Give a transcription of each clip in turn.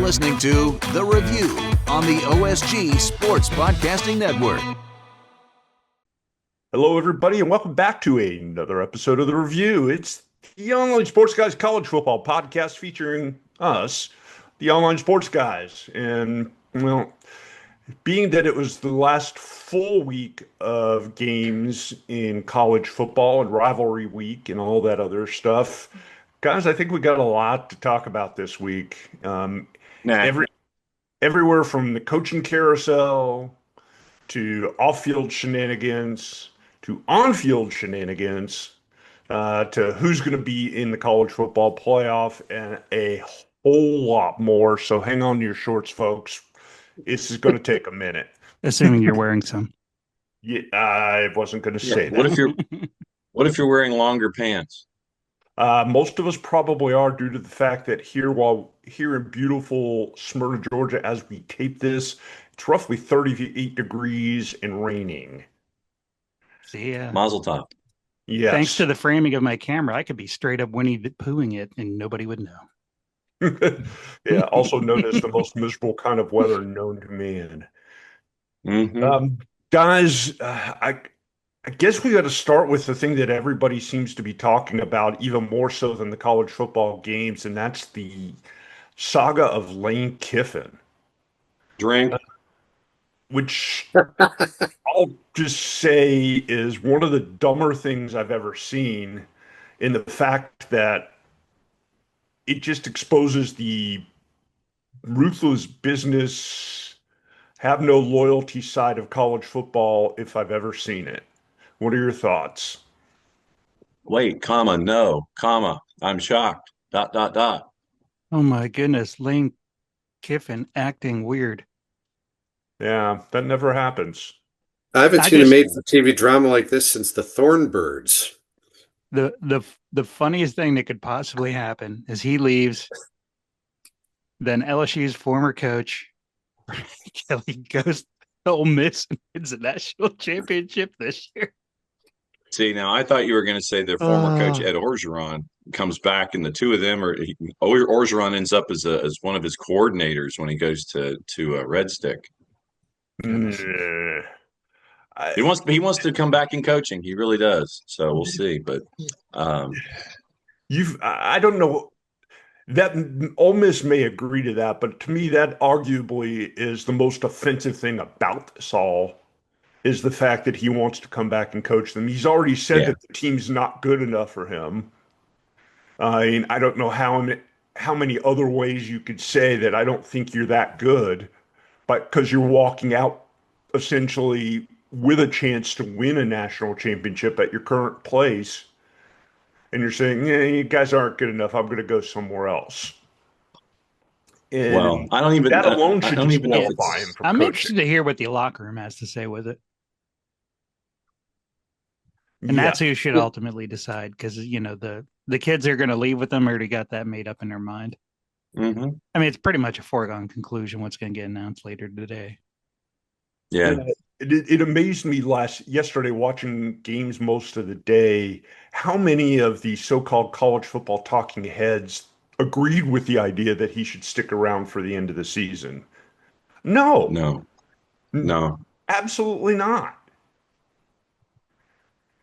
listening to The Review on the OSG Sports Podcasting Network. Hello, everybody, and welcome back to another episode of The Review. It's the Online Sports Guys College Football Podcast featuring us, the Online Sports Guys. And, well, being that it was the last full week of games in college football and rivalry week and all that other stuff, guys, I think we got a lot to talk about this week. Everywhere from the coaching carousel to off-field shenanigans to on-field shenanigans to who's going to be in the college football playoff and a whole lot more. So hang on to your shorts, folks. This is going to take a minute. Assuming you're wearing some. Yeah, I wasn't going to say that. What if you're wearing longer pants? Most of us probably are, due to the fact that here in beautiful Smyrna, Georgia, as we tape this, it's roughly 38 degrees and raining. See, Mazel tov. Yes. Thanks to the framing of my camera, I could be straight up Winnie the Poohing it and nobody would know. Yeah, also known as the most miserable kind of weather known to man. Mm-hmm. Guys, I guess we got to start with the thing that everybody seems to be talking about, even more so than the college football games, and that's the saga of Lane Kiffin. Drink. Which I'll just say is one of the dumber things I've ever seen, in the fact that it just exposes the ruthless business, have no loyalty side of college football if I've ever seen it. What are your thoughts? Wait, comma, no, comma, I'm shocked, ... Oh my goodness, Lane Kiffin acting weird. Yeah, that never happens. I haven't seen a made-for-TV drama like this since the Thornbirds. The funniest thing that could possibly happen is he leaves, then LSU's former coach Kelly goes to Ole Miss and wins the national championship this year. See, now I thought you were going to say their former coach Ed Orgeron comes back, and the two of them Orgeron ends up as one of his coordinators when he goes to Red Stick. He wants to come back in coaching. He really does. So we'll see. But I don't know that Ole Miss may agree to that, but to me, that arguably is the most offensive thing about this all, is the fact that he wants to come back and coach them. He's already said that the team's not good enough for him. I don't know how many other ways you could say that I don't think you're that good, but because you're walking out essentially with a chance to win a national championship at your current place, and you're saying, yeah, you guys aren't good enough, I'm going to go somewhere else. And well, I don't even that alone should even know. Qualify him for I'm coaching. interested to hear what the locker room has to say with it. And that's who should ultimately decide, because, you know, the kids are going to leave with them already got that made up in their mind. Mm-hmm. I mean, it's pretty much a foregone conclusion what's going to get announced later today. Yeah. It amazed me yesterday watching games most of the day, how many of the so-called college football talking heads agreed with the idea that he should stick around for the end of the season. No, absolutely not.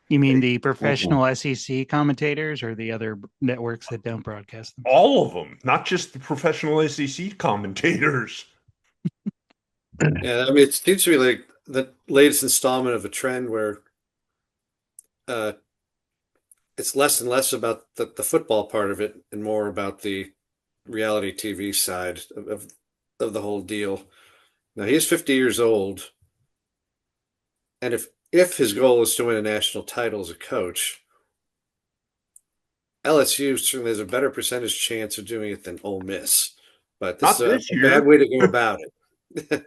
You mean the professional SEC commentators or the other networks that don't broadcast them? All of them, not just the professional SEC commentators. Yeah, I mean, it seems to be like the latest installment of a trend where it's less and less about the football part of it and more about the reality TV side of the whole deal. Now, he's 50 years old, and if his goal is to win a national title as a coach, LSU certainly has a better percentage chance of doing it than Ole Miss. But this is a bad way to go about it.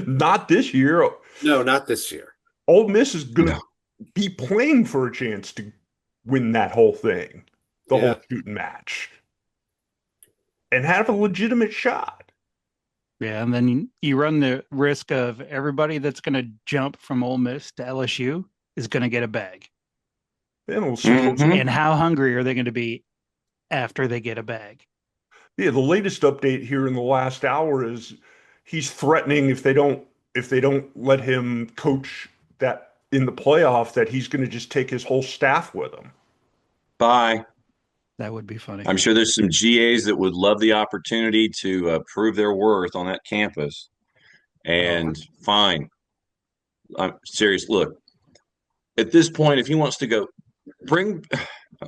Not this year. No, not this year. Ole Miss is going to be playing for a chance to win that whole thing, the whole shooting match, and have a legitimate shot. Yeah, and then you run the risk of everybody that's going to jump from Ole Miss to LSU is going to get a bag. And how hungry are they going to be after they get a bag? Yeah, the latest update here in the last hour is he's threatening if they don't let him coach that in the playoff that he's going to just take his whole staff with him. Bye. That would be funny. I'm sure there's some GAs that would love the opportunity to prove their worth on that campus. And fine. I'm serious. Look, at this point, if he wants to go, let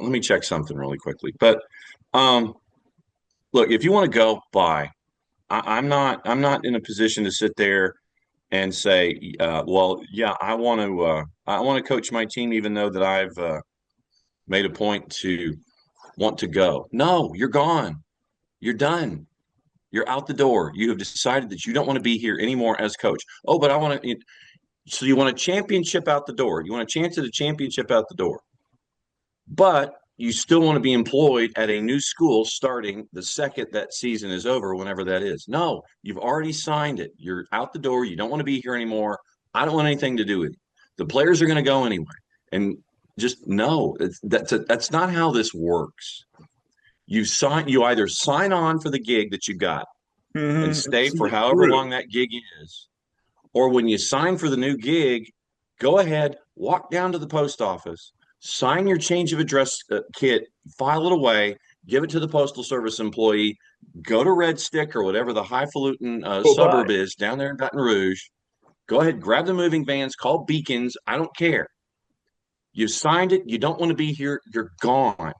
me check something really quickly. But look, if you want to go, bye. I'm not in a position to sit there and say, well, yeah, I want to coach my team, even though that I've made a point to want to go. No, you're gone. You're done. You're out the door. You have decided that you don't want to be here anymore as coach. Oh, but I want to. So you want a championship out the door. You want a chance at a championship out the door. But you still want to be employed at a new school starting the second that season is over, whenever that is. No, you've already signed it. You're out the door. You don't want to be here anymore. I don't want anything to do with you. The players are going to go anyway. And just no, that's not how this works. You either sign on for the gig that you got and stay for however long that gig is, or when you sign for the new gig, go ahead, walk down to the post office, sign your change of address kit, file it away, give it to the Postal Service employee, go to Red Stick or whatever the highfalutin suburb is down there in Baton Rouge. Go ahead, grab the moving vans, call Beacons. I don't care. You signed it. You don't want to be here. You're gone.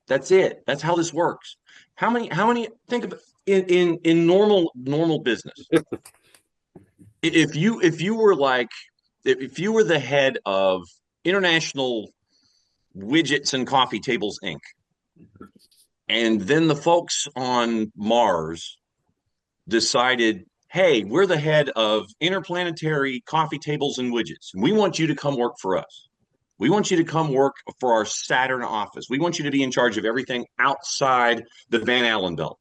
That's it. That's how this works. How many think of in normal business? If you were the head of International Widgets and Coffee Tables Inc., and then the folks on Mars decided, hey, we're the head of Interplanetary Coffee Tables and Widgets. We want you to come work for us. We want you to come work for our Saturn office. We want you to be in charge of everything outside the Van Allen belt.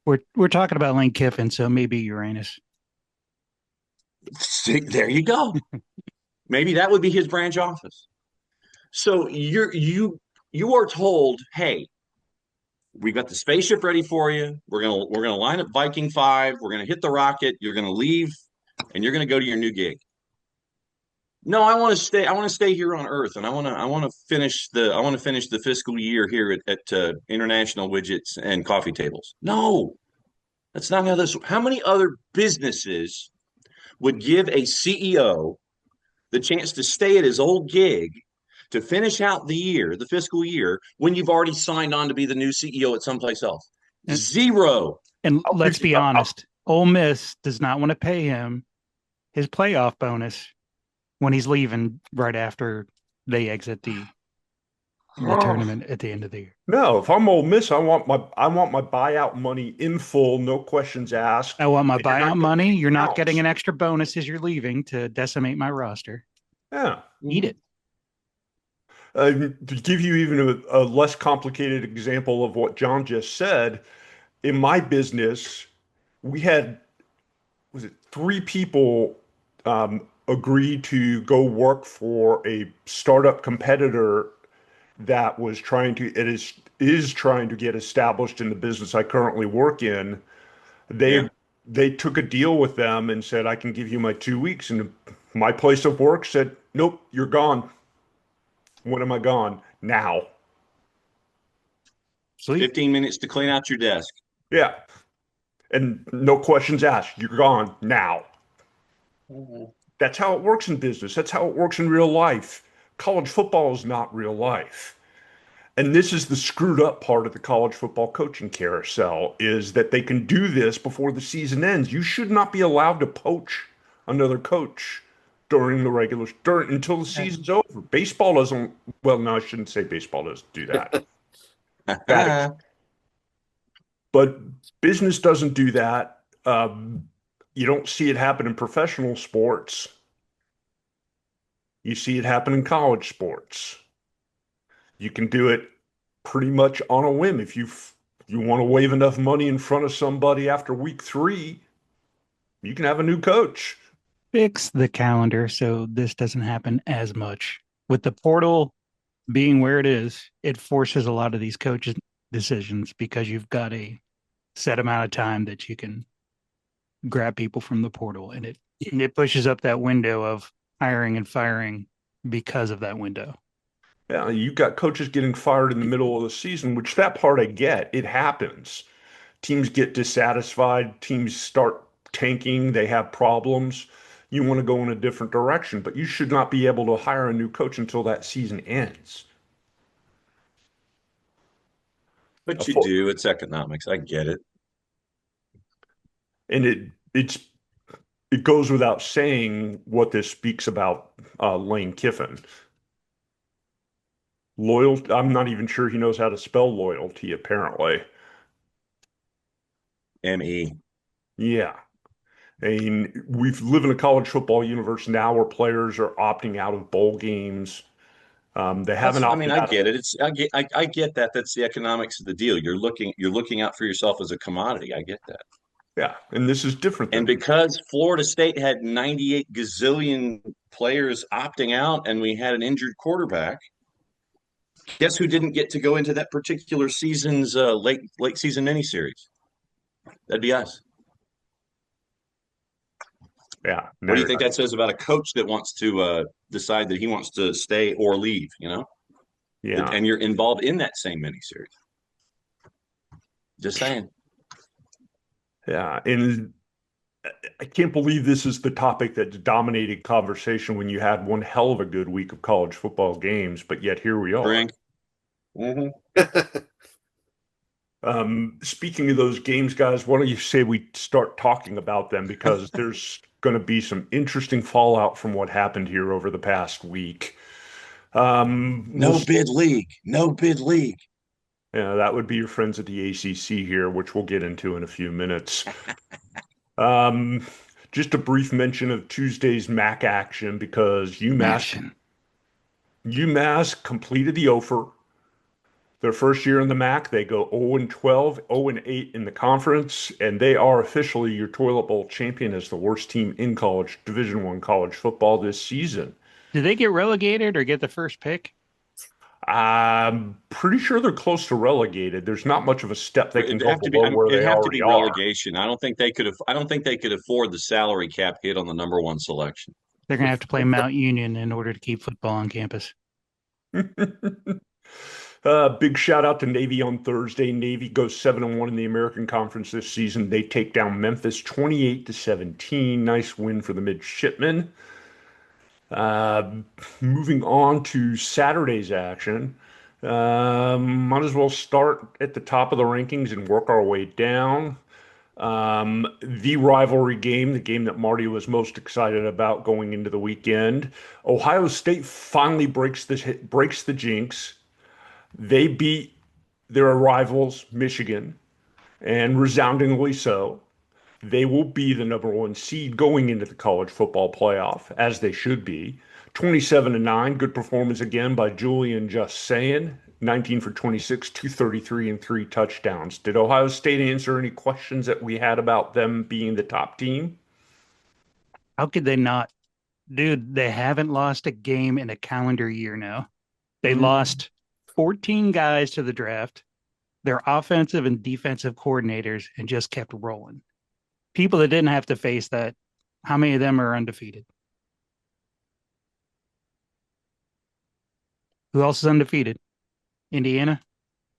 We're talking about Lane Kiffin, so maybe Uranus. See, there you go. Maybe that would be his branch office. So you are told, hey, we've got the spaceship ready for you. We're gonna line up Viking 5. We're gonna hit the rocket. You're gonna leave, and you're gonna go to your new gig. No, I want to stay. I want to stay here on Earth, and I want to finish the fiscal year here at International Widgets and Coffee Tables. No, that's not how this. How many other businesses would give a CEO the chance to stay at his old gig to finish out the fiscal year, when you've already signed on to be the new CEO at someplace else? Zero. And let's be honest, Ole Miss does not want to pay him his playoff bonus when he's leaving right after they exit the tournament at the end of the year. No, if I'm Ole Miss, I want my buyout money in full, no questions asked. I want my buyout money. You're not getting an extra bonus as you're leaving to decimate my roster. Yeah. Eat it. To give you even a less complicated example of what John just said, in my business, we had, was it 3 people agree to go work for a startup competitor that was is trying to get established in the business I currently work in. They took a deal with them and said, I can give you my 2 weeks. And my place of work said, nope, you're gone. When am I gone? Now. Sweet. 15 minutes to clean out your desk. Yeah. And no questions asked. You're gone now. That's how it works in business. That's how it works in real life. College football is not real life. And this is the screwed up part of the college football coaching carousel, is that they can do this before the season ends. You should not be allowed to poach another coach until the season's over. Baseball doesn't, well, no, I shouldn't say baseball doesn't do that. But business doesn't do that. You don't see it happen in professional sports. You see it happen in college sports. You can do it pretty much on a whim. If you want to wave enough money in front of somebody after week 3, you can have a new coach. Fix the calendar so this doesn't happen as much. With the portal being where it is, it forces a lot of these coaches' decisions because you've got a set amount of time that you can grab people from the portal, and it pushes up that window of hiring and firing because of that window. Yeah, you got coaches getting fired in the middle of the season, which that part I get. It happens. Teams get dissatisfied, teams start tanking, they have problems. You want to go in a different direction, but you should not be able to hire a new coach until that season ends. But you do. It's economics. I get it. And it goes without saying what this speaks about Lane Kiffin. Loyal, I'm not even sure he knows how to spell loyalty, apparently. ME. Yeah. I mean, we live in a college football universe now where players are opting out of bowl games. They haven't I mean, opted I out of. get it. I get that. That's the economics of the deal. You're looking out for yourself as a commodity. I get that. Yeah, and this is different And than. because Florida State had 98 gazillion players opting out and we had an injured quarterback, guess who didn't get to go into that particular season's late season miniseries? That'd be us. Yeah. What do you think that says about a coach that wants to decide that he wants to stay or leave? Yeah. And you're involved in that same miniseries. Just saying. Yeah, and I can't believe this is the topic that dominated conversation when you had one hell of a good week of college football games, but yet here we are. Drink. Mm-hmm. Speaking of those games, guys, why don't you say we start talking about them because there's going to be some interesting fallout from what happened here over the past week. No bid league. No bid league. Yeah, that would be your friends at the ACC here, which we'll get into in a few minutes. Just a brief mention of Tuesday's MAC action because UMass completed the offer. Their first year in the MAC, they go 0-12, 0-8 in the conference, and they are officially your toilet bowl champion as the worst team in college Division I college football this season. Did they get relegated or get the first pick? I'm pretty sure they're close to relegated. There's not much of a step they can go below where they already are. Relegation. I don't think they could afford the salary cap hit on the number one selection. They're going to have to play Mount Union in order to keep football on campus. Big shout out to Navy on Thursday. Navy goes 7-1 in the American Conference this season. They take down Memphis 28-17. Nice win for the midshipmen. Moving on to Saturday's action. Might as well start at the top of the rankings and work our way down. The rivalry game, the game that Marty was most excited about going into the weekend. Ohio State finally breaks the jinx. They beat their rivals, Michigan, and resoundingly so. They will be the number one seed going into the college football playoff, as they should be. 27-9, good performance again by Julian Just Saying. 19 for 26, 233, and 3 touchdowns. Did Ohio State answer any questions that we had about them being the top team? How could they not? Dude, they haven't lost a game in a calendar year now. They lost 14 guys to the draft, their offensive and defensive coordinators, and just kept rolling. People that didn't have to face that, how many of them are undefeated? Who else is undefeated? Indiana?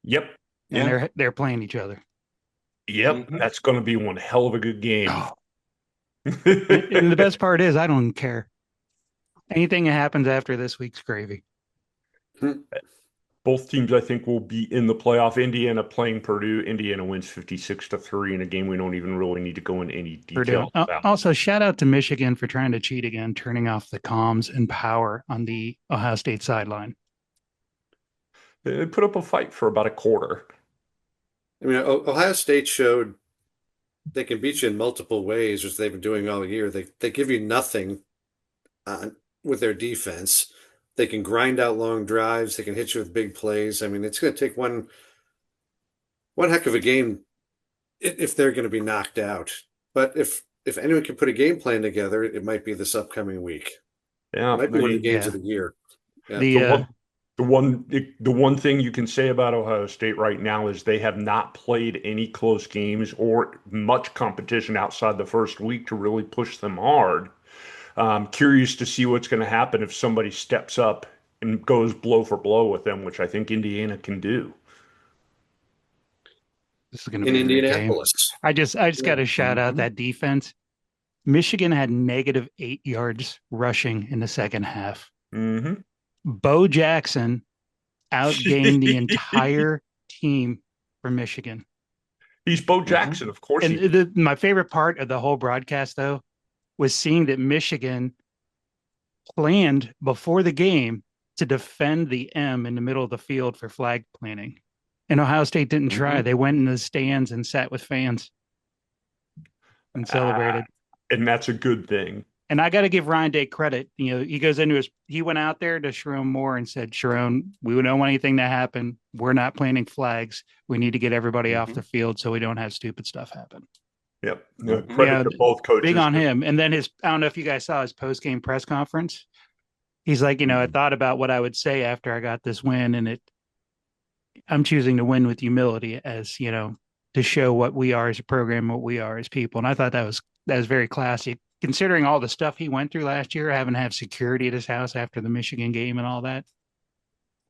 Yep. And they're playing each other. Yep. That's going to be one hell of a good game. Oh. And the best part is I don't care. Anything that happens after this week's gravy. Both teams, I think, will be in the playoff. Indiana playing Purdue. Indiana wins 56-3 in a game we don't even really need to go into any detail about. Also, shout out to Michigan for trying to cheat again, turning off the comms and power on the Ohio State sideline. They put up a fight for about a quarter. I mean, Ohio State showed they can beat you in multiple ways, which they've been doing all year. They give you nothing with their defense. They can grind out long drives. They can hit you with big plays. I mean, it's going to take one heck of a game if they're going to be knocked out. But if anyone can put a game plan together, it might be this upcoming week. Yeah, it might be one of the games of the year. Yeah. the one thing you can say about Ohio State right now is they have not played any close games or much competition outside the first week to really push them hard. I'm curious to see what's going to happen if somebody steps up and goes blow for blow with them, which I think Indiana can do. This is going to in be a great game. Indianapolis. I just got to shout out that defense. Michigan had -8 yards rushing in the second half. Mm-hmm. Bo Jackson outgained the entire team for Michigan. He's Bo Jackson, of course. And my favorite part of the whole broadcast, though, was seeing that Michigan planned before the game to defend the M in the middle of the field for flag planting. And Ohio State didn't try. They went in the stands and sat with fans and celebrated. And that's a good thing. And I got to give Ryan Day credit. You know, he went out there to Sharon Moore and said, Sharon, we don't want anything to happen. We're not planting flags. We need to get everybody off the field so we don't have stupid stuff happen. Yep. Credit to both coaches. Big on him. And then I don't know if you guys saw his post-game press conference. He's like, I thought about what I would say after I got this win, and I'm choosing to win with humility as, to show what we are as a program, what we are as people. And I thought that was very classy, considering all the stuff he went through last year, having to have security at his house after the Michigan game and all that.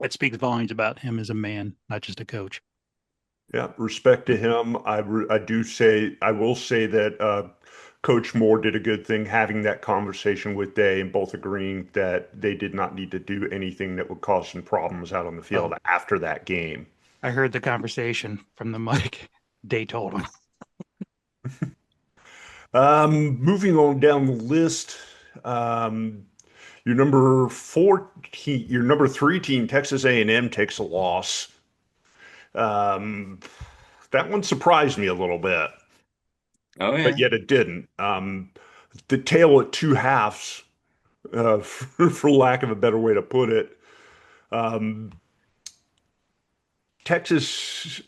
That speaks volumes about him as a man, not just a coach. Yeah, respect to him. I will say that Coach Moore did a good thing having that conversation with Day and both agreeing that they did not need to do anything that would cause some problems out on the field after that game. I heard the conversation from the mic. Day told him. Moving on down the list, your number 3 team, Texas A&M, takes a loss. That one surprised me a little bit. Oh, yeah. But yet it didn't. The tale at two halves, for lack of a better way to put it. Texas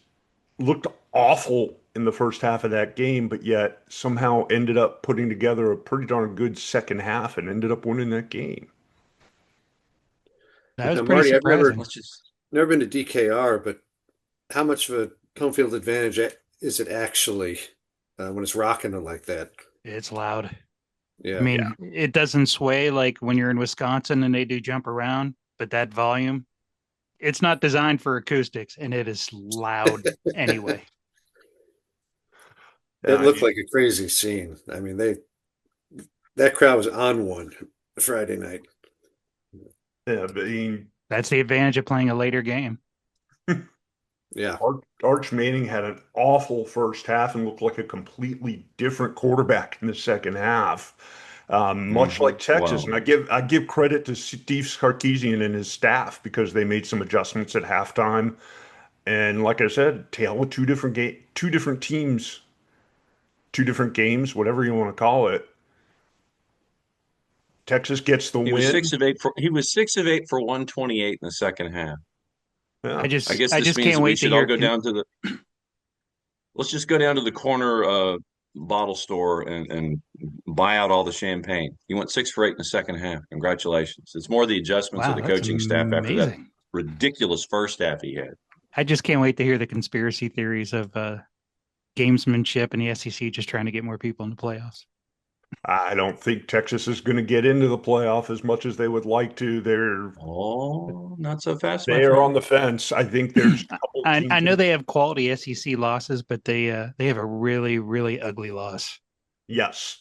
looked awful in the first half of that game, but yet somehow ended up putting together a pretty darn good second half and ended up winning that game. That was Now, pretty Marty, surprising. I've never been to DKR, but how much of a home field advantage is it actually when it's rocking like that? It's loud. Yeah. I mean, it doesn't sway like when you're in Wisconsin and they do jump around, but that volume, it's not designed for acoustics, and it is loud anyway. It looked like a crazy scene. I mean, that crowd was on one Friday night. Yeah, but that's the advantage of playing a later game. Yeah. Arch Manning had an awful first half and looked like a completely different quarterback in the second half. Much like Texas. Wow. And I give credit to Steve Sarkisian and his staff because they made some adjustments at halftime. And like I said, tale of two different teams, two different games, whatever you want to call it. Texas gets the win. He was 6 of 8 for 128 in the second half. Yeah. I guess this means we should all go down to the. Let's just go down to the corner bottle store and buy out all the champagne. He went 6 for 8 in the second half. Congratulations! It's more the adjustments of the coaching staff after that ridiculous first half he had. I just can't wait to hear the conspiracy theories of gamesmanship and the SEC just trying to get more people in the playoffs. I don't think Texas is going to get into the playoff as much as they would like to. They're not so fast. They are on the fence. I think there's. I know they have quality SEC losses, but they have a really, really ugly loss. Yes,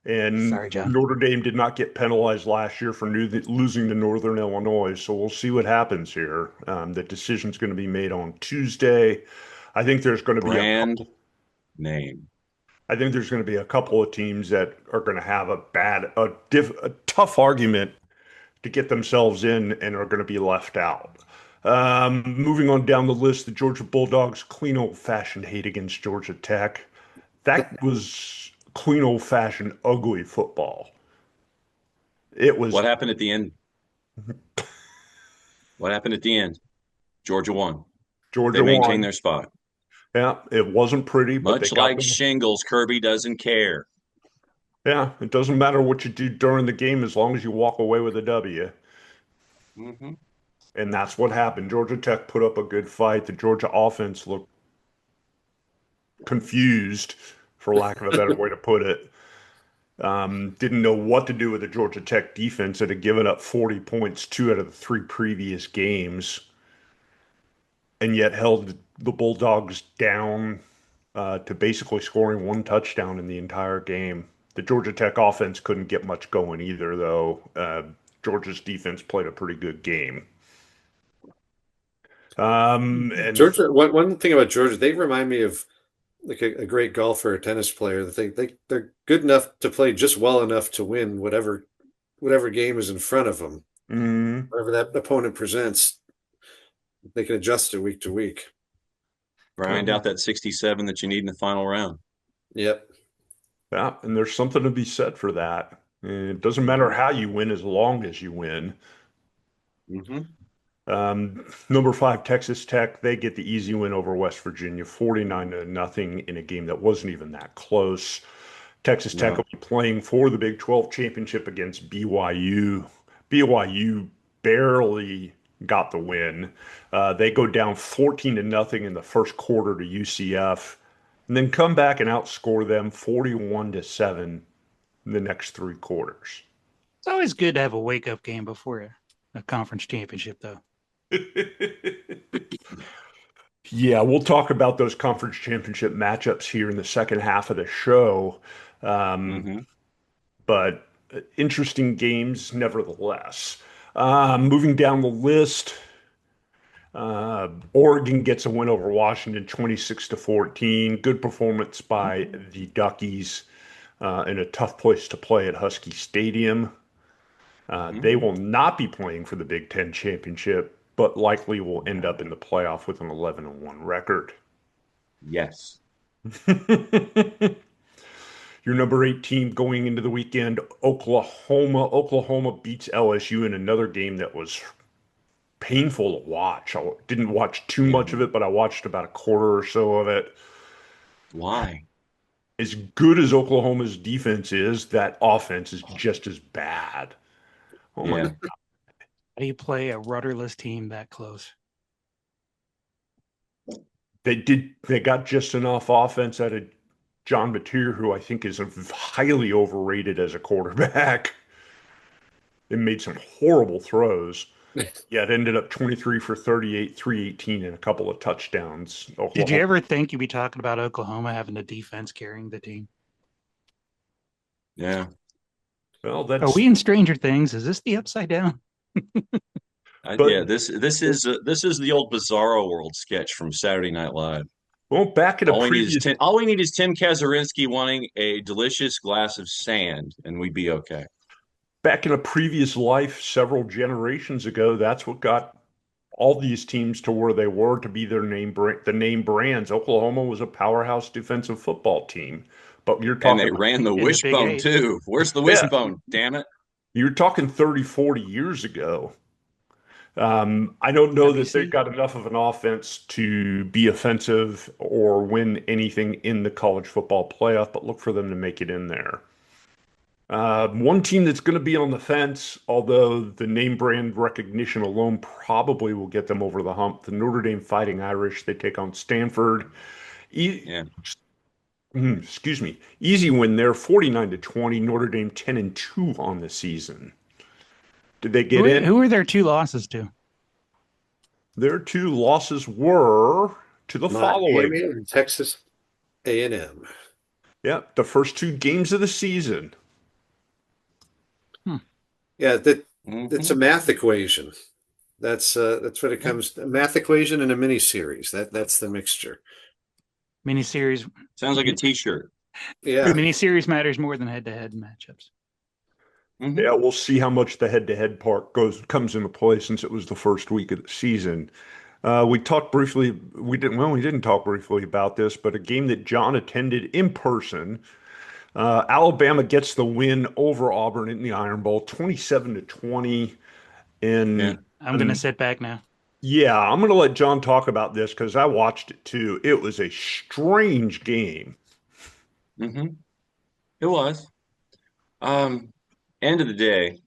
and sorry, John. Notre Dame did not get penalized last year for losing to Northern Illinois, so we'll see what happens here. The decision's going to be made on Tuesday. I think there's going to be I think there's going to be a couple of teams that are going to have a tough argument to get themselves in and are going to be left out. Moving on down the list, the Georgia Bulldogs, clean old-fashioned hate against Georgia Tech. That was clean old-fashioned ugly football. It was. What happened at the end? What happened at the end? Georgia won. They maintained their spot. Yeah, it wasn't pretty. But much like shingles, Kirby doesn't care. Yeah, it doesn't matter what you do during the game as long as you walk away with a W. Mm-hmm. And that's what happened. Georgia Tech put up a good fight. The Georgia offense looked confused, for lack of a better way to put it. Didn't know what to do with the Georgia Tech defense that had given up 40 points 2 out of the 3 previous games, and yet held the Bulldogs down to basically scoring 1 touchdown in the entire game. The Georgia Tech offense couldn't get much going either, though. Georgia's defense played a pretty good game. And Georgia. One thing about Georgia, they remind me of like a great golfer or tennis player. They're good enough to play just well enough to win whatever game is in front of them. mm, Whatever that opponent presents, they can adjust it week to week. Grind out that 67 that you need in the final round. Yep. yeah, and there's something to be said for that. And it doesn't matter how you win as long as you win. Mm-hmm. Number 5, Texas Tech, they get the easy win over West Virginia, 49-0 in a game that wasn't even that close. Texas Tech will be playing for the Big 12 championship against BYU. BYU barely got the win. They go down 14-0 in the first quarter to UCF, and then come back and outscore them 41-7 in the next 3 quarters. It's always good to have a wake up game before a conference championship, though. Yeah, we'll talk about those conference championship matchups here in the second half of the show. But interesting games nevertheless. Moving down the list, Oregon gets a win over Washington 26-14. Good performance by the Duckies in a tough place to play at Husky Stadium. They will not be playing for the Big Ten championship, but likely will end up in the playoff with an 11-1 record. Yes. Your number 8 team going into the weekend, Oklahoma. Oklahoma beats LSU in another game that was painful to watch. I didn't watch too much of it, but I watched about a quarter or so of it. Why? As good as Oklahoma's defense is, that offense is just as bad. Oh my God. How do you play a rudderless team that close? They got just enough offense out of John Mateer, who I think is highly overrated as a quarterback. They made some horrible throws. Yet ended up 23 for 38, 318, and a couple of touchdowns. Oklahoma. Did you ever think you'd be talking about Oklahoma having the defense carrying the team? Yeah. Well, that's. Are we in Stranger Things? Is this the Upside Down? Yeah, this is the old Bizarro World sketch from Saturday Night Live. Well, back in a previous. All we need is Tim Kazurinsky wanting a delicious glass of sand, and we'd be okay. Back in a previous life, several generations ago, that's what got all these teams to where they were, to be the name brands. Oklahoma was a powerhouse defensive football team, but you're talking. And they ran the wishbone too. Where's the wishbone? Damn it! You're talking 30, 40 years ago. I don't know that they've got enough of an offense to be offensive or win anything in the college football playoff, but look for them to make it in there. One team that's going to be on the fence, although the name brand recognition alone probably will get them over the hump, the Notre Dame Fighting Irish. They take on Stanford. Excuse me. Easy win there, 49-20. Notre Dame 10-2 on the season. Did they get in? Who were their 2 losses to? Their 2 losses were to the following: and Texas A&M. Yeah, the first 2 games of the season. Yeah, it's a math equation. That's what it comes to. A math equation and a mini series. That's the mixture. Mini series sounds like a T-shirt. Yeah, mini series matters more than head-to-head matchups. Yeah, we'll see how much the head-to-head part comes into play since it was the first week of the season. We talked briefly. We didn't talk briefly about this, but a game that John attended in person. Alabama gets the win over Auburn in the Iron Bowl, 27-20. And I'm going to sit back now. Yeah, I'm going to let John talk about this because I watched it too. It was a strange game. It was. End of the day,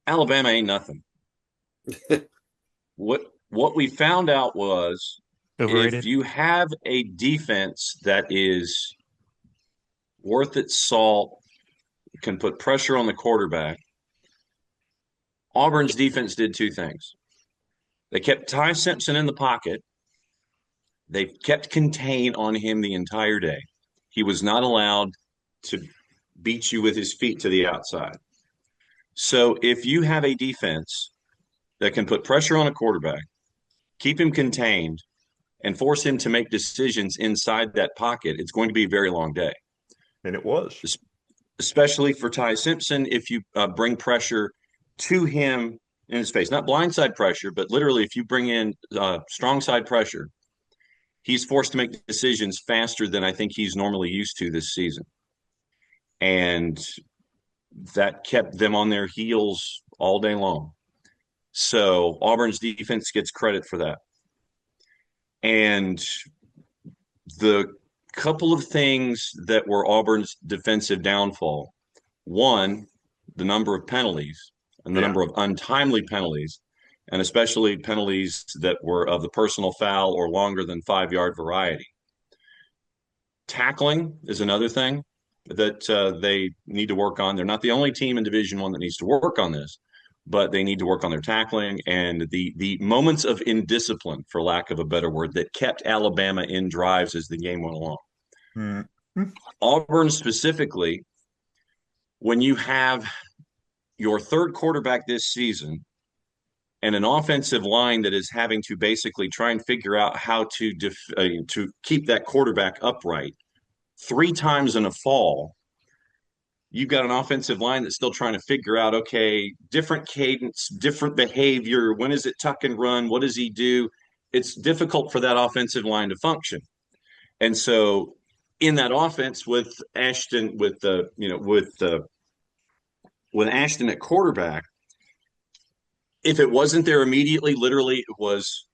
Alabama ain't nothing. What we found out was Overrated. if you have a defense that is worth its salt, can put pressure on the quarterback. Auburn's defense did two things. They kept Ty Simpson in the pocket. They kept contain on him the entire day. He was not allowed to beat you with his feet to the outside. So if you have a defense that can put pressure on a quarterback, keep him contained, and force him to make decisions inside that pocket, it's going to be a very long day. And it was. Especially for Ty Simpson, if you bring pressure to him in his face, not blindside pressure, but literally if you bring in strong side pressure, he's forced to make decisions faster than I think he's normally used to this season. And that kept them on their heels all day long. So Auburn's defense gets credit for that. And the couple of things that were Auburn's defensive downfall, one, the number of penalties and the number of untimely penalties, and especially penalties that were of the personal foul or longer than 5-yard variety. Tackling is another thing that they need to work on. They're not the only team in Division I that needs to work on this, but they need to work on their tackling and the moments of indiscipline, for lack of a better word, that kept Alabama in drives as the game went along. Mm-hmm. Auburn specifically, when you have your third quarterback this season and an offensive line that is having to basically try and figure out how to keep that quarterback upright 3 times in a fall, you've got an offensive line that's still trying to figure out, okay, different cadence, different behavior. When is it tuck and run? What does he do? It's difficult for that offensive line to function. And so in that offense with Ashton, with Ashton at quarterback, if it wasn't there immediately, literally it was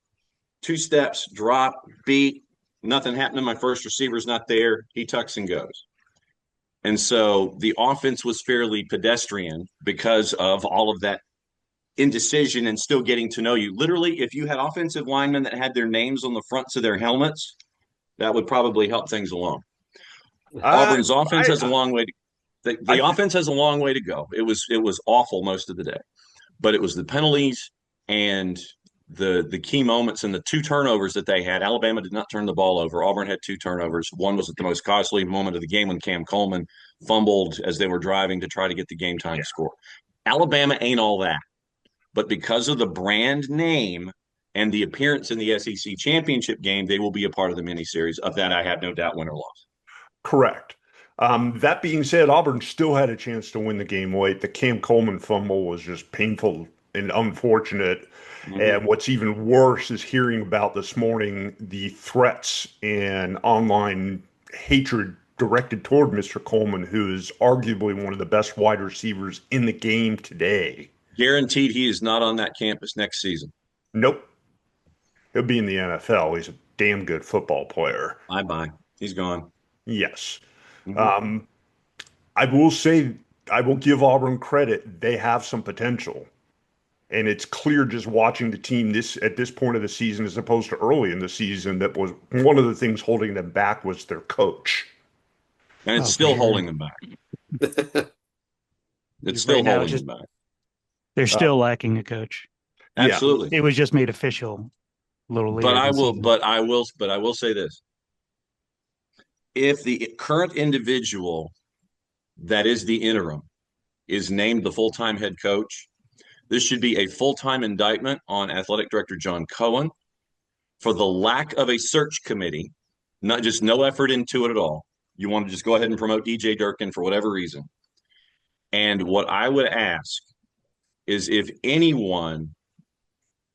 2 steps, drop, beat, nothing happened. My first receiver's not there. He tucks and goes. And so the offense was fairly pedestrian because of all of that indecision and still getting to know you. Literally, if you had offensive linemen that had their names on the fronts of their helmets, that would probably help things along. Auburn's offense has a long way to the offense has a long way to go. It was awful most of the day. But it was the penalties and the key moments and the 2 turnovers that they had. Alabama did not turn the ball over. Auburn had 2 turnovers. One was at the most costly moment of the game when Cam Coleman fumbled as they were driving to try to get the game time score. Alabama ain't all that. But because of the brand name and the appearance in the SEC championship game, they will be a part of the miniseries. Of that, I have no doubt, win or loss. Correct. That being said, Auburn still had a chance to win the game late. The Cam Coleman fumble was just painful and unfortunate. Mm-hmm. And what's even worse is hearing about this morning the threats and online hatred directed toward Mr. Coleman, who is arguably one of the best wide receivers in the game today. Guaranteed he is not on that campus next season. Nope. He'll be in the NFL. He's a damn good football player. Bye-bye. He's gone. Yes. Mm-hmm. I will say, I will give Auburn credit. They have some potential. And it's clear just watching the team at this point of the season as opposed to early in the season that was one of the things holding them back was their coach. And it's still holding them back. It's still holding them back. They're still lacking a coach. Absolutely. It was just made official a little later. But I will say this. If the current individual that is the interim is named the full-time head coach, this should be a full-time indictment on Athletic Director John Cohen for the lack of a search committee, not just no effort into it at all. You want to just go ahead and promote DJ Durkin for whatever reason. And what I would ask is if anyone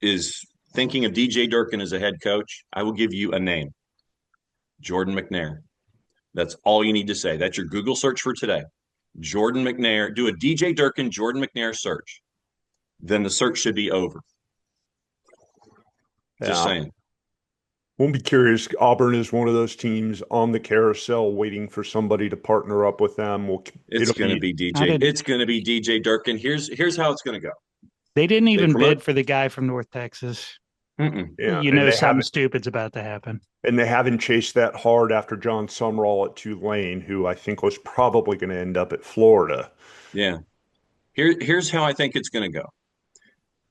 is thinking of DJ Durkin as a head coach, I will give you a name, Jordan McNair. That's all you need to say. That's your Google search for today. Jordan McNair. Do a DJ Durkin, Jordan McNair search. Then the search should be over. Just saying. Won't be curious. Auburn is one of those teams on the carousel waiting for somebody to partner up with them. It's going to be DJ. It's going to be DJ Durkin. Here's how it's going to go. They didn't even promote- bid for the guy from North Texas. Mm-mm. Yeah, You and know they something haven't stupid's about to happen. and they haven't chased that hard after John Summerall at Tulane, who I think was probably going to end up at Florida. Yeah. Here's how I think it's going to go.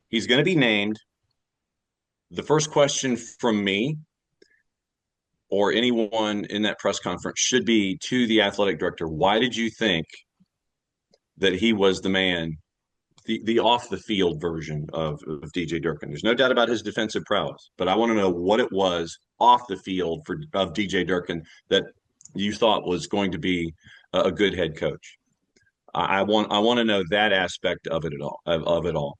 He's going to be named. The first question from me or anyone in that press conference should be to the athletic director. Why did you think that he was the man, the off the field version of DJ Durkin? There's no doubt about his defensive prowess, but I want to know what it was off the field of DJ Durkin that you thought was going to be a good head coach. I want to know that aspect of it all of it all.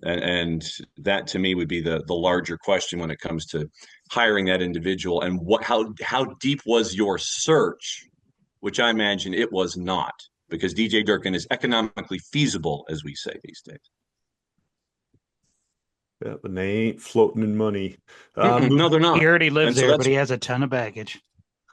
And that to me would be the larger question when it comes to hiring that individual. And how deep was your search, which I imagine it was not, because DJ Durkin is economically feasible, as we say these days. Yeah, but they ain't floating in money. No, they're not. He already lives And so there, but he has a ton of baggage.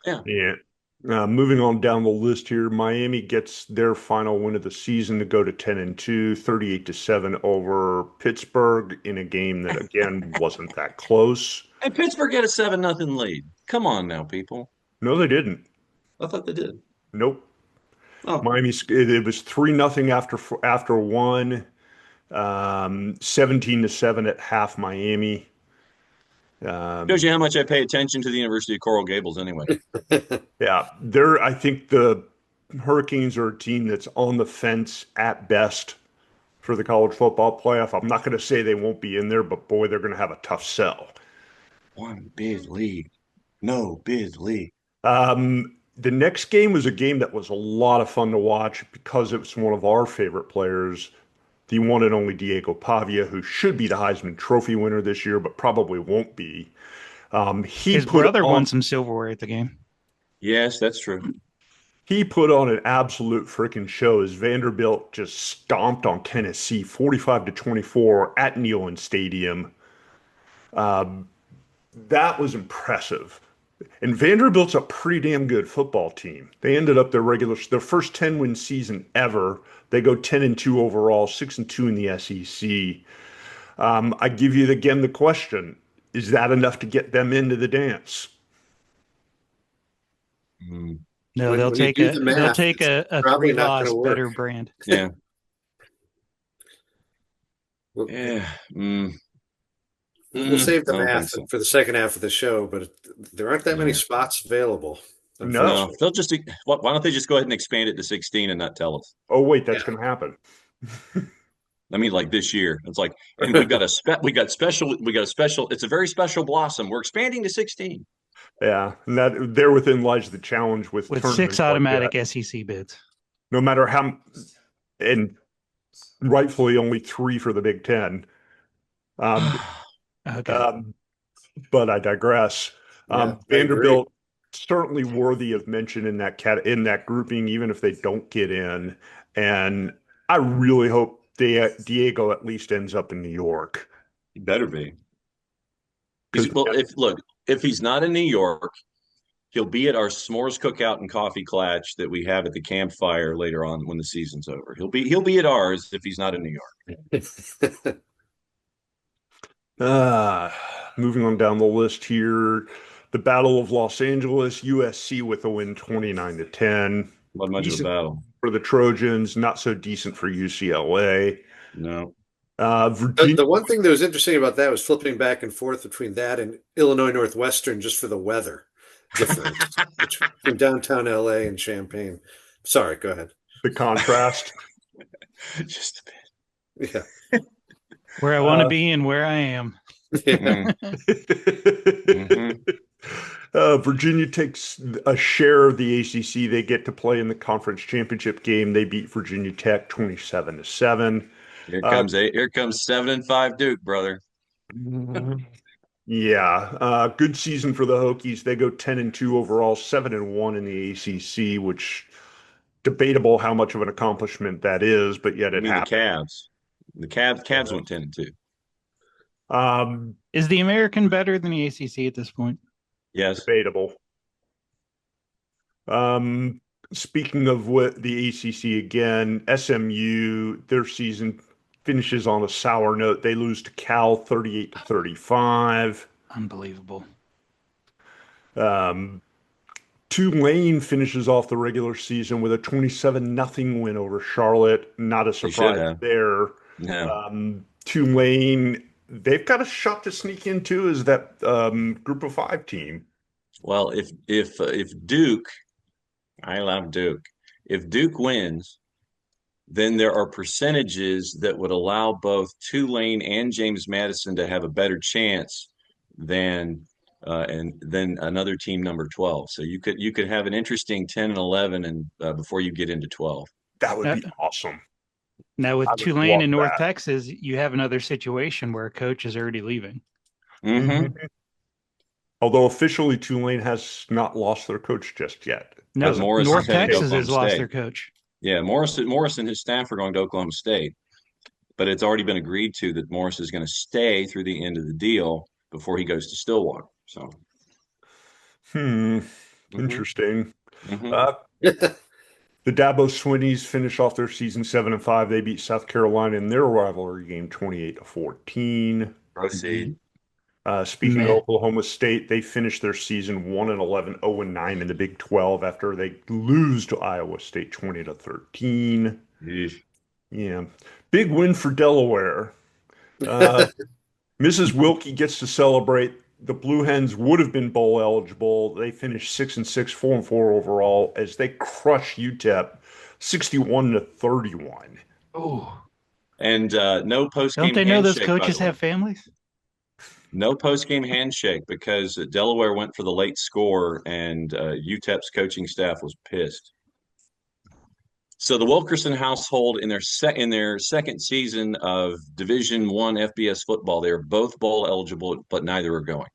Yeah. Moving on down the list here, Miami gets their final win of the season to go to 10-2, 38-7 over Pittsburgh in a game that again wasn't that close. And Pittsburgh had a 7-0 lead. Come on now, people. No, they didn't. I thought they did. Nope. Oh, Miami, it was 3-0 after one, 17-7 at half Miami. shows you how much I pay attention to the University of Coral Gables anyway. Yeah, I think the Hurricanes are a team that's on the fence at best for the college football playoff. I'm not going to say they won't be in there, but boy, they're going to have a tough sell. One bid league. No bid league. The next game was a game that was a lot of fun to watch because it was one of our favorite players, the one and only Diego Pavia, who should be the Heisman Trophy winner this year, but probably won't be. His brother won some silverware at the game. Yes, that's true. He put on an absolute freaking show as Vanderbilt just stomped on Tennessee 45-24 at Neyland Stadium. That was impressive. And Vanderbilt's a pretty damn good football team. They ended up their first 10-win season ever. They go 10-2 overall, 6-2 in the SEC. I give you again the question: is that enough to get them into the dance? No, When they'll you take do a the math, it's probably three not loss gonna work. better brand. Yeah. We'll, Yeah. we'll save the I don't think math so. for the second half of the show, but there aren't that many spots available. No. unfortunately. No, they'll just. Why don't they just go ahead and expand it to 16 and not tell us? Oh, wait, that's Yeah. going to happen. I mean, like this year, it's like, and we got a special. It's a very special blossom. We're expanding to 16. Yeah, and that there within lies the challenge with With tournaments 6 like automatic that. SEC bids. No matter how, and rightfully only 3 for the Big Ten. Okay. But I digress. Yeah, I agree. Vanderbilt certainly worthy of mention in that grouping, even if they don't get in. And I really hope Diego at least ends up in New York. He better be. Because Well, if he's not in New York, he'll be at our s'mores cookout and coffee clutch that we have at the campfire later on when the season's over. He'll be at ours if he's not in New York. moving on down the list here, the Battle of Los Angeles, USC with a win 29-10. Not much of a Decent battle. for the Trojans, not so decent for UCLA. No. Virginia. The one thing that was interesting about that was flipping back and forth between that and Illinois Northwestern just for the weather difference between downtown LA and Champaign. Sorry, go ahead. The contrast. Just a bit. Yeah. Where I want to be and where I am. Yeah. Virginia takes a share of the ACC. They get to play in the conference championship game. They beat Virginia Tech 27-7. Here comes 7-5 Duke, brother. Yeah, good season for the Hokies. They go 10-2 overall, 7-1 in the ACC, which debatable how much of an accomplishment that is, but yet it happened. The Cavs. The Cavs went 10-2. Is the American better than the ACC at this point? Yes. Debatable. Speaking of what the ACC again, SMU, their season finishes on a sour note. They lose to Cal 38-35. Unbelievable. Tulane finishes off the regular season with a 27-0 win over Charlotte. Not a They should surprise have. there. No. Tulane, they've got a shot to sneak into as that group of 5 team. Well, if Duke, I love Duke. If Duke wins, then there are percentages that would allow both Tulane and James Madison to have a better chance than and then another team number 12. So you could have an interesting 10 and 11 and before you get into 12. That would Uh, be awesome. Now with I would Tulane love and North that. Texas, you have another situation where a coach is already leaving. Mm-hmm. Although officially Tulane has not lost their coach just yet. No, Hasn't- Morris North is heading to Texas has Oklahoma lost State. their coach. Yeah, Morris and his staff are going to Oklahoma State, but it's already been agreed to that Morris is going to stay through the end of the deal before he goes to Stillwater. So, mhm, Interesting. mhm. Uh, the Dabo Swinnies finish off their season 7-5. They beat South Carolina in their rivalry game 28-14. Proceed. Speaking of Meh. Oklahoma State, they finished their season 1-11, 0-9 in the Big 12 after they lose to Iowa State 20-13. Yeesh. Yeah. Big win for Delaware. Mrs. Wilkie gets to celebrate. The Blue Hens would have been bowl eligible. They finished 6-6, 4-4 overall as they crush UTEP 61-31. Oh, And no post don't game they know those handshake. By coaches the way. have families? No post game handshake because Delaware went for the late score and UTEP's coaching staff was pissed. So the Wilkerson household in their second season of Division I FBS football, they are both bowl eligible, but neither are going.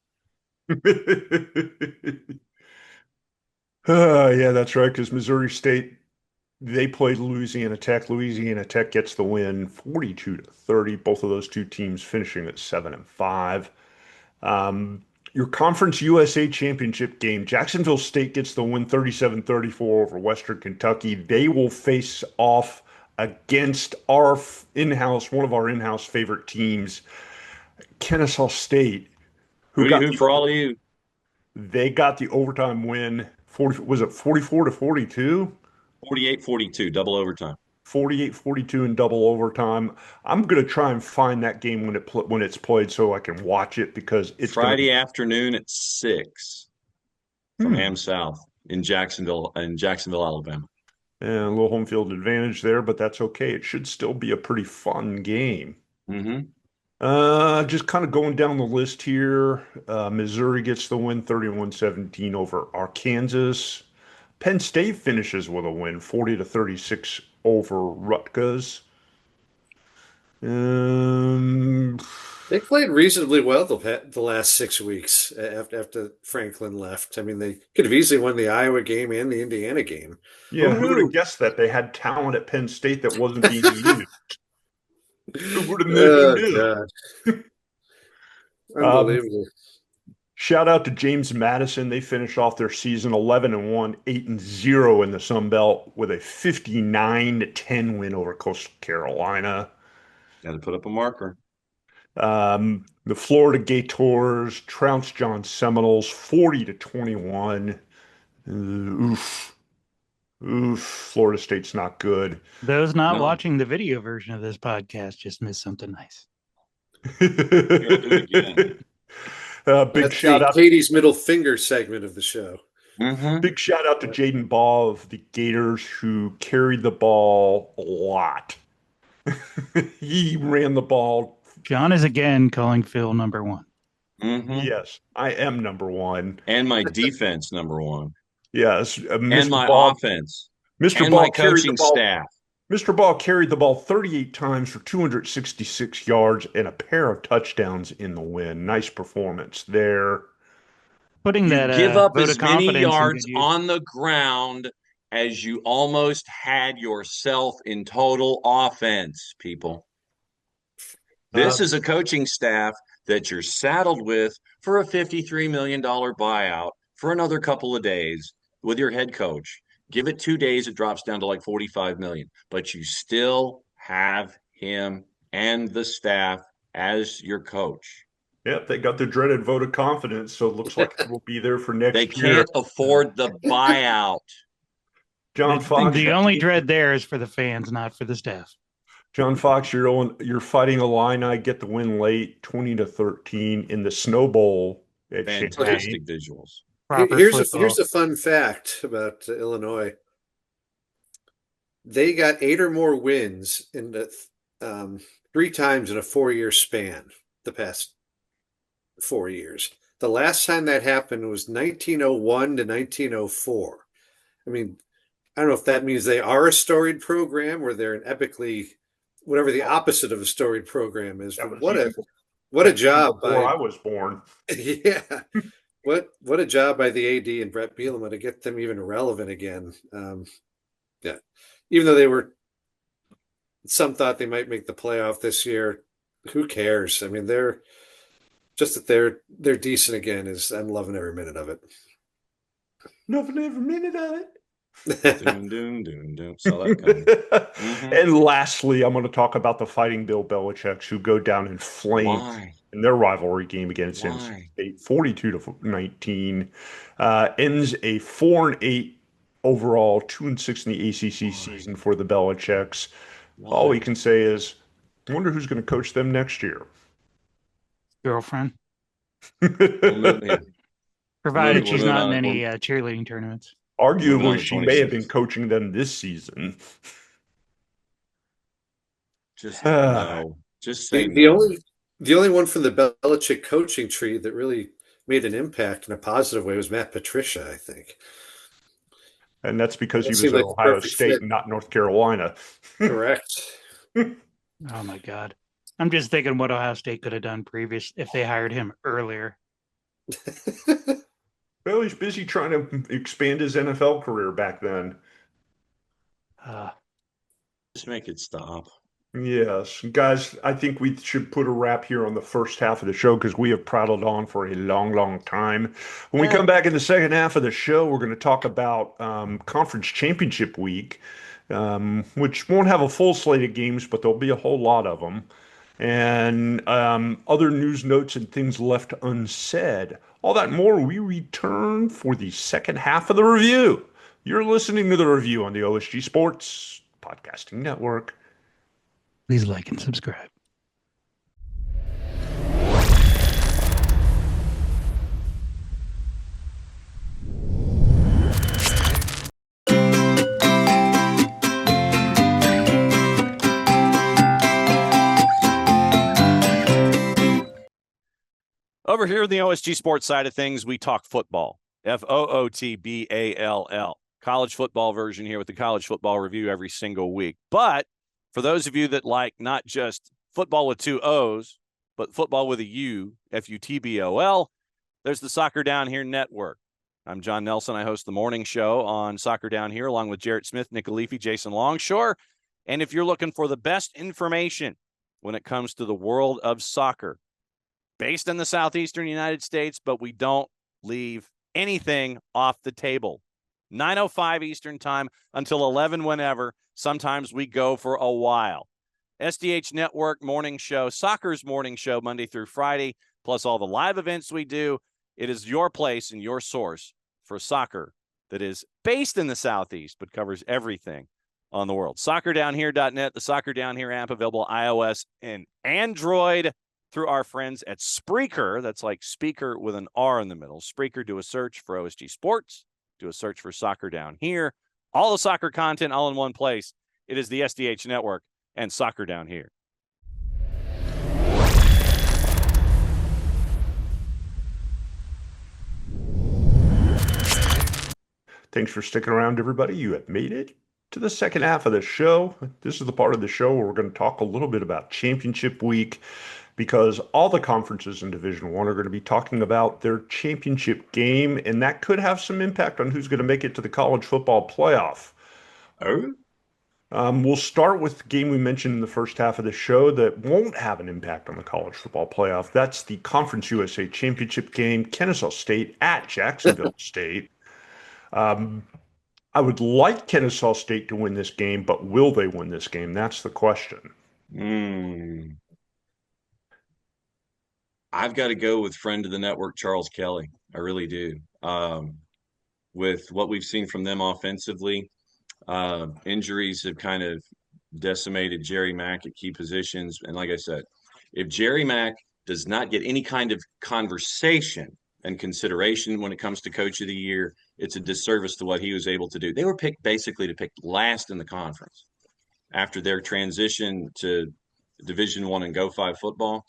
Yeah, that's right. Because Missouri State, they played Louisiana Tech. Louisiana Tech gets the win 42-30. Both of those two teams finishing at 7-5. Your Conference USA Championship game, Jacksonville State gets the win 37-34 over Western Kentucky. They will face off against one of our in-house favorite teams, Kennesaw State, Who do you, who for all of you? they got the overtime win. 40, was it 44-42? 48-42, double overtime. 48-42 in double overtime. I'm going to try and find that game when it's played so I can watch it because it's Friday afternoon at 6 from Hmm. Am South in Jacksonville, Alabama. Yeah, a little home field advantage there, but that's okay. It should still be a pretty fun game. Mm-hmm. Just kind of going down the list here. Missouri gets the win 31-17 over Arkansas. Penn State finishes with a win 40-36 over Rutgers. They played reasonably well the last 6 weeks after Franklin left. I mean, they could have easily won the Iowa game and the Indiana game. Yeah, Who who would have knew? guessed that they had talent at Penn State that wasn't being used? Who would have Oh, knew? God. Um, Unbelievable. Shout out to James Madison. They finish off their season 11-1, 8-0 in the Sun Belt with a 59-10 win over Coastal Carolina. Got to put up a marker. The Florida Gators trounce John Seminoles 40-21. Oof. Oof. Florida State's not good. Those not No. watching the video version of this podcast just missed something nice. Here, I'll do it again. Big That's shout the out. Katie's middle finger segment of the show. Mm-hmm. Big shout out to Jaden Ball of the Gators who carried the ball a lot. He ran the ball. John is again calling Phil number one. Mm-hmm. Yes, I am number one. And my defense number one. Yes, And Mr. my Ball. offense. Mr. And Ball my carried the coaching ball. staff. Mr. Ball carried the ball 38 times for 266 yards and a pair of touchdowns in the win. Nice performance there. Putting You that give up vote as of many confidence in yards good use. on the ground as you almost had yourself in total offense, people. This is a coaching staff that you're saddled with for a $53 million buyout for another couple of days with your head coach. Give it 2 days, it drops down to like $45 million, but you still have him and the staff as your coach. Yep, they got the dreaded vote of confidence, so it looks like it will be there for next They year. can't afford the buyout. John Fox, The only dread there is for the fans, not for the staff. John Fox, you're fighting Illini, get the win late, 20-13 in the Snow Bowl at Champaign. Fantastic visuals. Proper Here's football. a fun fact about Illinois. They got 8 or more wins in the 3 times in a 4-year span the past 4 years. The last time that happened was 1901 to 1904. I mean, I don't know if that means they are a storied program or they're an epically, whatever the opposite of a storied program is. That But was what a job before by I was born. yeah, what a job by the AD and Brett Bielema to get them even relevant again. Yeah, even though some thought they might make the playoff this year. Who cares? I mean, they're decent again. I'm loving every minute of it. Loving every minute of it. Doom, doom, doom, doom. Saw that coming. And lastly, I'm going to talk about the Fighting Bill Belichick's who go down in flames in their rivalry game against NC State, 42-19. Ends a 4-8 overall, 2-6 in the ACC season for the Belichick's. All we can say is, I wonder who's going to coach them next year. Girlfriend. Provided she's not in any cheerleading tournaments. Arguably, she may have been coaching them this season. Just no. Just say the no. The only one from the Belichick coaching tree that really made an impact in a positive way was Matt Patricia, I think. And that's because he was at Ohio State and not North Carolina. Correct. Oh, my God. I'm just thinking what Ohio State could have done previous if they hired him earlier. Well, he's busy trying to expand his NFL career back then. Just make it stop. Yes. Guys, I think we should put a wrap here on the first half of the show because we have prattled on for a long, long time. When we come back in the second half of the show, we're going to talk about Conference Championship Week, which won't have a full slate of games, but there'll be a whole lot of them. And other news notes and things left unsaid. All that more, we return for the second half of the review. You're listening to the review on the OSG Sports Podcasting Network. Please like and subscribe. Over here in the OSG Sports side of things, we talk football. Football. College football version here with the college football review every single week. But for those of you that like not just football with 2 O's, but football with a U, Futbol, there's the Soccer Down Here Network. I'm John Nelson. I host the morning show on Soccer Down Here along with Jarrett Smith, Nick Alifi, Jason Longshore. And if you're looking for the best information when it comes to the world of soccer, based in the southeastern United States, but we don't leave anything off the table. 9:05 Eastern time until 11 whenever. Sometimes we go for a while. SDH Network morning show, soccer's morning show, Monday through Friday, plus all the live events we do. It is your place and your source for soccer that is based in the Southeast, but covers everything on the world. SoccerDownHere.net, the Soccer Down Here app, available iOS and Android through our friends at Spreaker. That's like speaker with an R in the middle. Spreaker, do a search for OSG Sports, do a search for Soccer Down Here. All the soccer content all in one place. It is the SDH Network and Soccer Down Here. Thanks for sticking around, everybody. You have made it to the second half of the show. This is the part of the show where we're going to talk a little bit about Championship Week because all the conferences in Division I are going to be talking about their championship game, and that could have some impact on who's going to make it to the college football playoff. We'll start with the game we mentioned in the first half of the show that won't have an impact on the college football playoff. That's the Conference USA Championship game, Kennesaw State at Jacksonville State. I would like Kennesaw State to win this game, but will they win this game? That's the question. I've got to go with friend of the network, Charles Kelly. I really do. With what we've seen from them offensively, injuries have kind of decimated Jerry Mack at key positions. And like I said, if Jerry Mack does not get any kind of conversation and consideration when it comes to Coach of the Year, it's a disservice to what he was able to do. They were picked basically to pick last in the conference after their transition to Division One and Go Five football.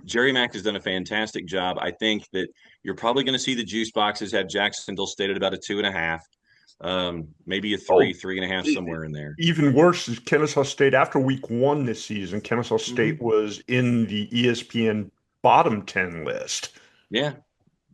Jerry Mack has done a fantastic job. I think that you're probably going to see the juice boxes have Jacksonville State at about a 2.5, maybe a three, 3.5, somewhere in there. Even worse is Kennesaw State. After week 1 this season, Kennesaw State was in the ESPN bottom 10 list. Yeah,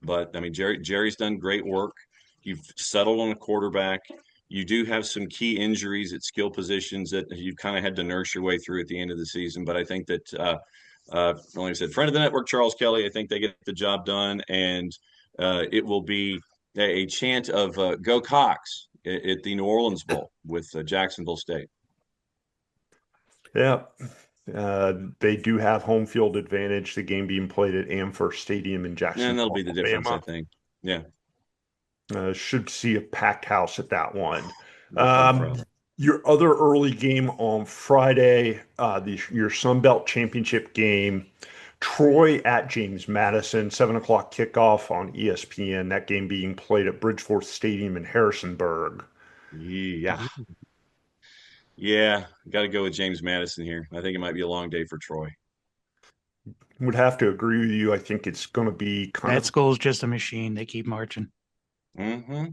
but I mean, Jerry's done great work. You've settled on a quarterback. You do have some key injuries at skill positions that you've kind of had to nurse your way through at the end of the season. But I think that, like I said, friend of the network, Charles Kelly, I think they get the job done, and it will be a chant of "Go Cox" at the New Orleans Bowl with Jacksonville State. Yeah. They do have home field advantage, the game being played at Amherst Stadium in Jacksonville, And that'll be the difference, Alabama. I think. Yeah. Should see a packed house at that one. No Your other early game on Friday, your Sun Belt Championship game, Troy at James Madison, 7 o'clock kickoff on ESPN. That game being played at Bridgeforth Stadium in Harrisonburg. Yeah. Yeah. Got to go with James Madison here. I think it might be a long day for Troy. Would have to agree with you. I think it's going to be that school's just a machine. They keep marching. Yeah.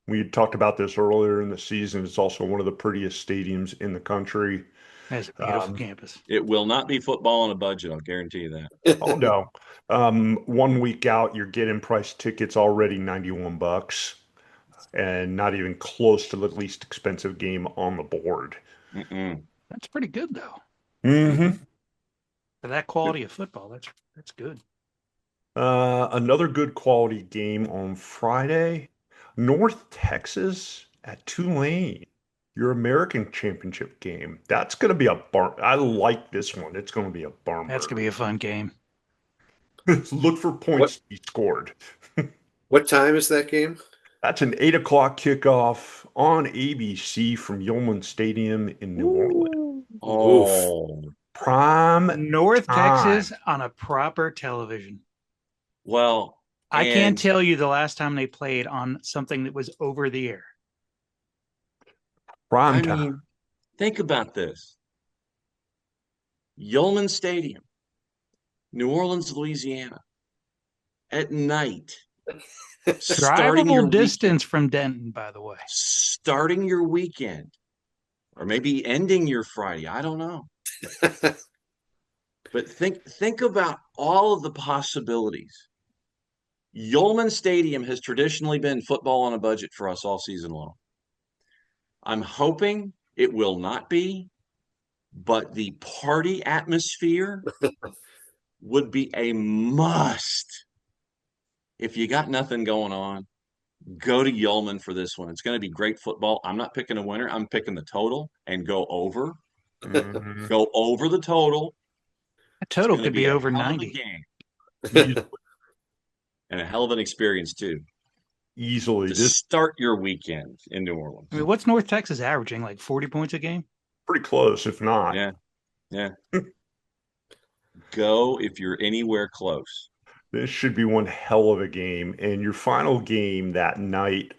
We had talked about this earlier in the season. It's also one of the prettiest stadiums in the country. That's a beautiful campus. It will not be football on a budget. I'll guarantee you that. Oh, no. 1 week out, you're getting price tickets already $91 and not even close to the least expensive game on the board. That's pretty good, though. Mm-hmm. For that quality of football, that's good. Another good quality game on Friday, North Texas at Tulane, your American Championship game. That's going to be a barn. I like this one. It's going to be a barn. That's going to be a fun game. Look for points to be scored. What time is that game? That's an 8 o'clock kickoff on ABC from Yeoman Stadium in New Orleans. Oh, prime North time. Texas on a proper television. Well, I can't tell you the last time they played on something that was over the air. Prime time. mean, think about this. Yeoman Stadium, New Orleans, Louisiana, at night. Drivable distance from Denton, by the way. Starting your weekend, or maybe ending your Friday. I don't know. But think about all of the possibilities. Yeoman Stadium has traditionally been football on a budget for us all season long. I'm hoping it will not be, but the party atmosphere would be a must. If you got nothing going on, go to Yeoman for this one. It's going to be great football. I'm not picking a winner. I'm picking the total and go over. Mm-hmm. Go over the total. A total could be over 90. Game. And a hell of an experience, too. Easily. To start your weekend in New Orleans. I mean, what's North Texas averaging? Like 40 points a game? Pretty close, if not. Yeah. Go if you're anywhere close. This should be one hell of a game. And your final game that night,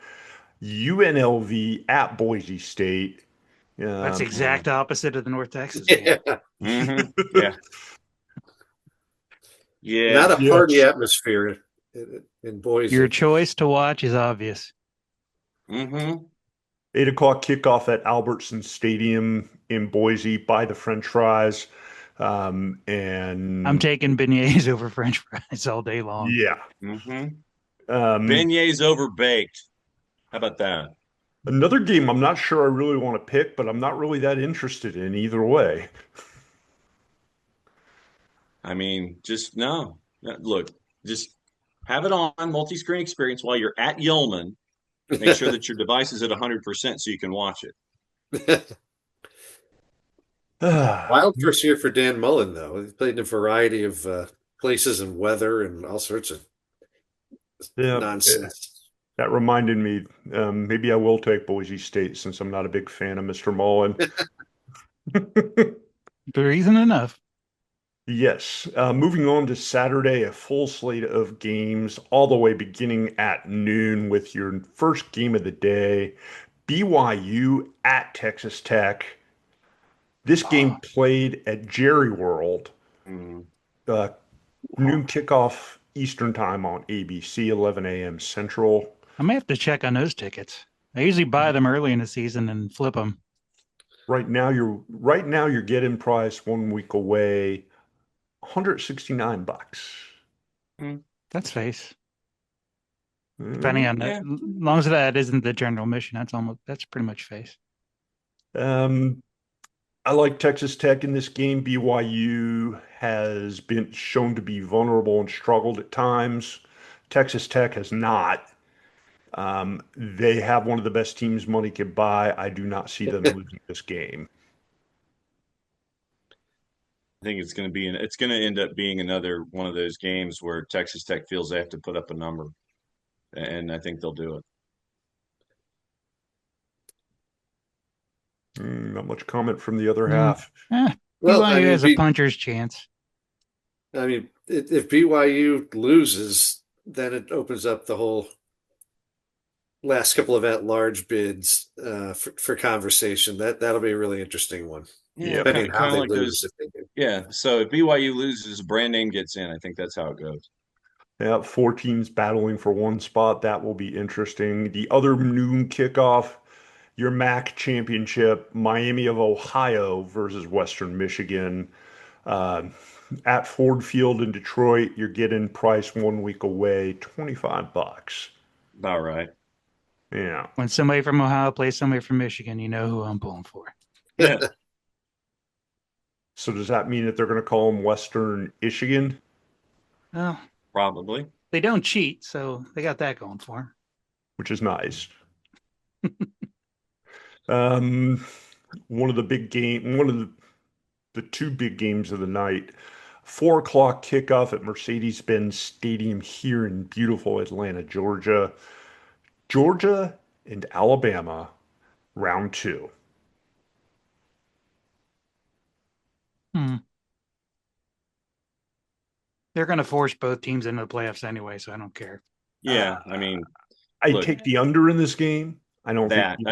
UNLV at Boise State. That's the exact opposite of the North Texas game. Yeah. Yeah. Not a party atmosphere in Boise. Your choice to watch is obvious. 8 o'clock kickoff at Albertson Stadium in Boise by the French fries. And I'm taking beignets over French fries all day long. Yeah. Beignets over baked. How about that? Another game I'm not sure I really want to pick, but I'm not really that interested in either way. I mean, just no. Look, just have it on multi-screen experience while you're at Yeoman. Make sure that your device is at 100% so you can watch it. Wild first year for Dan Mullen, though. He played in a variety of places and weather and all sorts of Yeah, nonsense. that reminded me. Maybe I will take Boise State since I'm not a big fan of Mr. Mullen. Reason enough. Yes. Moving on to Saturday, a full slate of games all the way beginning at noon with your first game of the day, BYU at Texas Tech. This game played at Jerry World, Mm. uh, noon kickoff Eastern time on ABC, 11 a.m. Central. I may have to check on those tickets. I usually buy them early in the season and flip them. Right now you're getting price 1 week away, $169. That's face. Depending on Yeah. as long as that isn't the general mission, that's pretty much face. I like Texas Tech in this game. BYU has been shown to be vulnerable and struggled at times. Texas Tech has not. They have one of the best teams money could buy. I do not see them losing this game. I think it's going to end up being another one of those games where Texas Tech feels they have to put up a number, and I think they'll do it. Not much comment from the other half. Well, Well, BYU has a puncher's chance. I mean, if BYU loses, then it opens up the whole last couple of at-large bids for conversation. That'll be a really interesting one. Yeah, Depending on how kind of they like lose. those. If they do. Yeah, so if BYU loses, a brand name gets in. I think that's how it goes. Yeah, 4 teams battling for one spot. That will be interesting. The other noon kickoff, your MAC championship, Miami of Ohio versus Western Michigan. At Ford Field in Detroit, you're getting price 1 week away, $25. All right. Yeah. When somebody from Ohio plays somebody from Michigan, you know who I'm pulling for. Yeah. So does that mean that they're going to call them Western Michigan? Well, Probably. they don't cheat, so they got that going for them. Which is nice. One of the two big games of the night, 4 o'clock kickoff at Mercedes-Benz Stadium here in beautiful Atlanta, Georgia. Georgia and Alabama, round 2. They're going to force both teams into the playoffs anyway, so I don't care. Yeah, I mean, I look, take the under in this game. I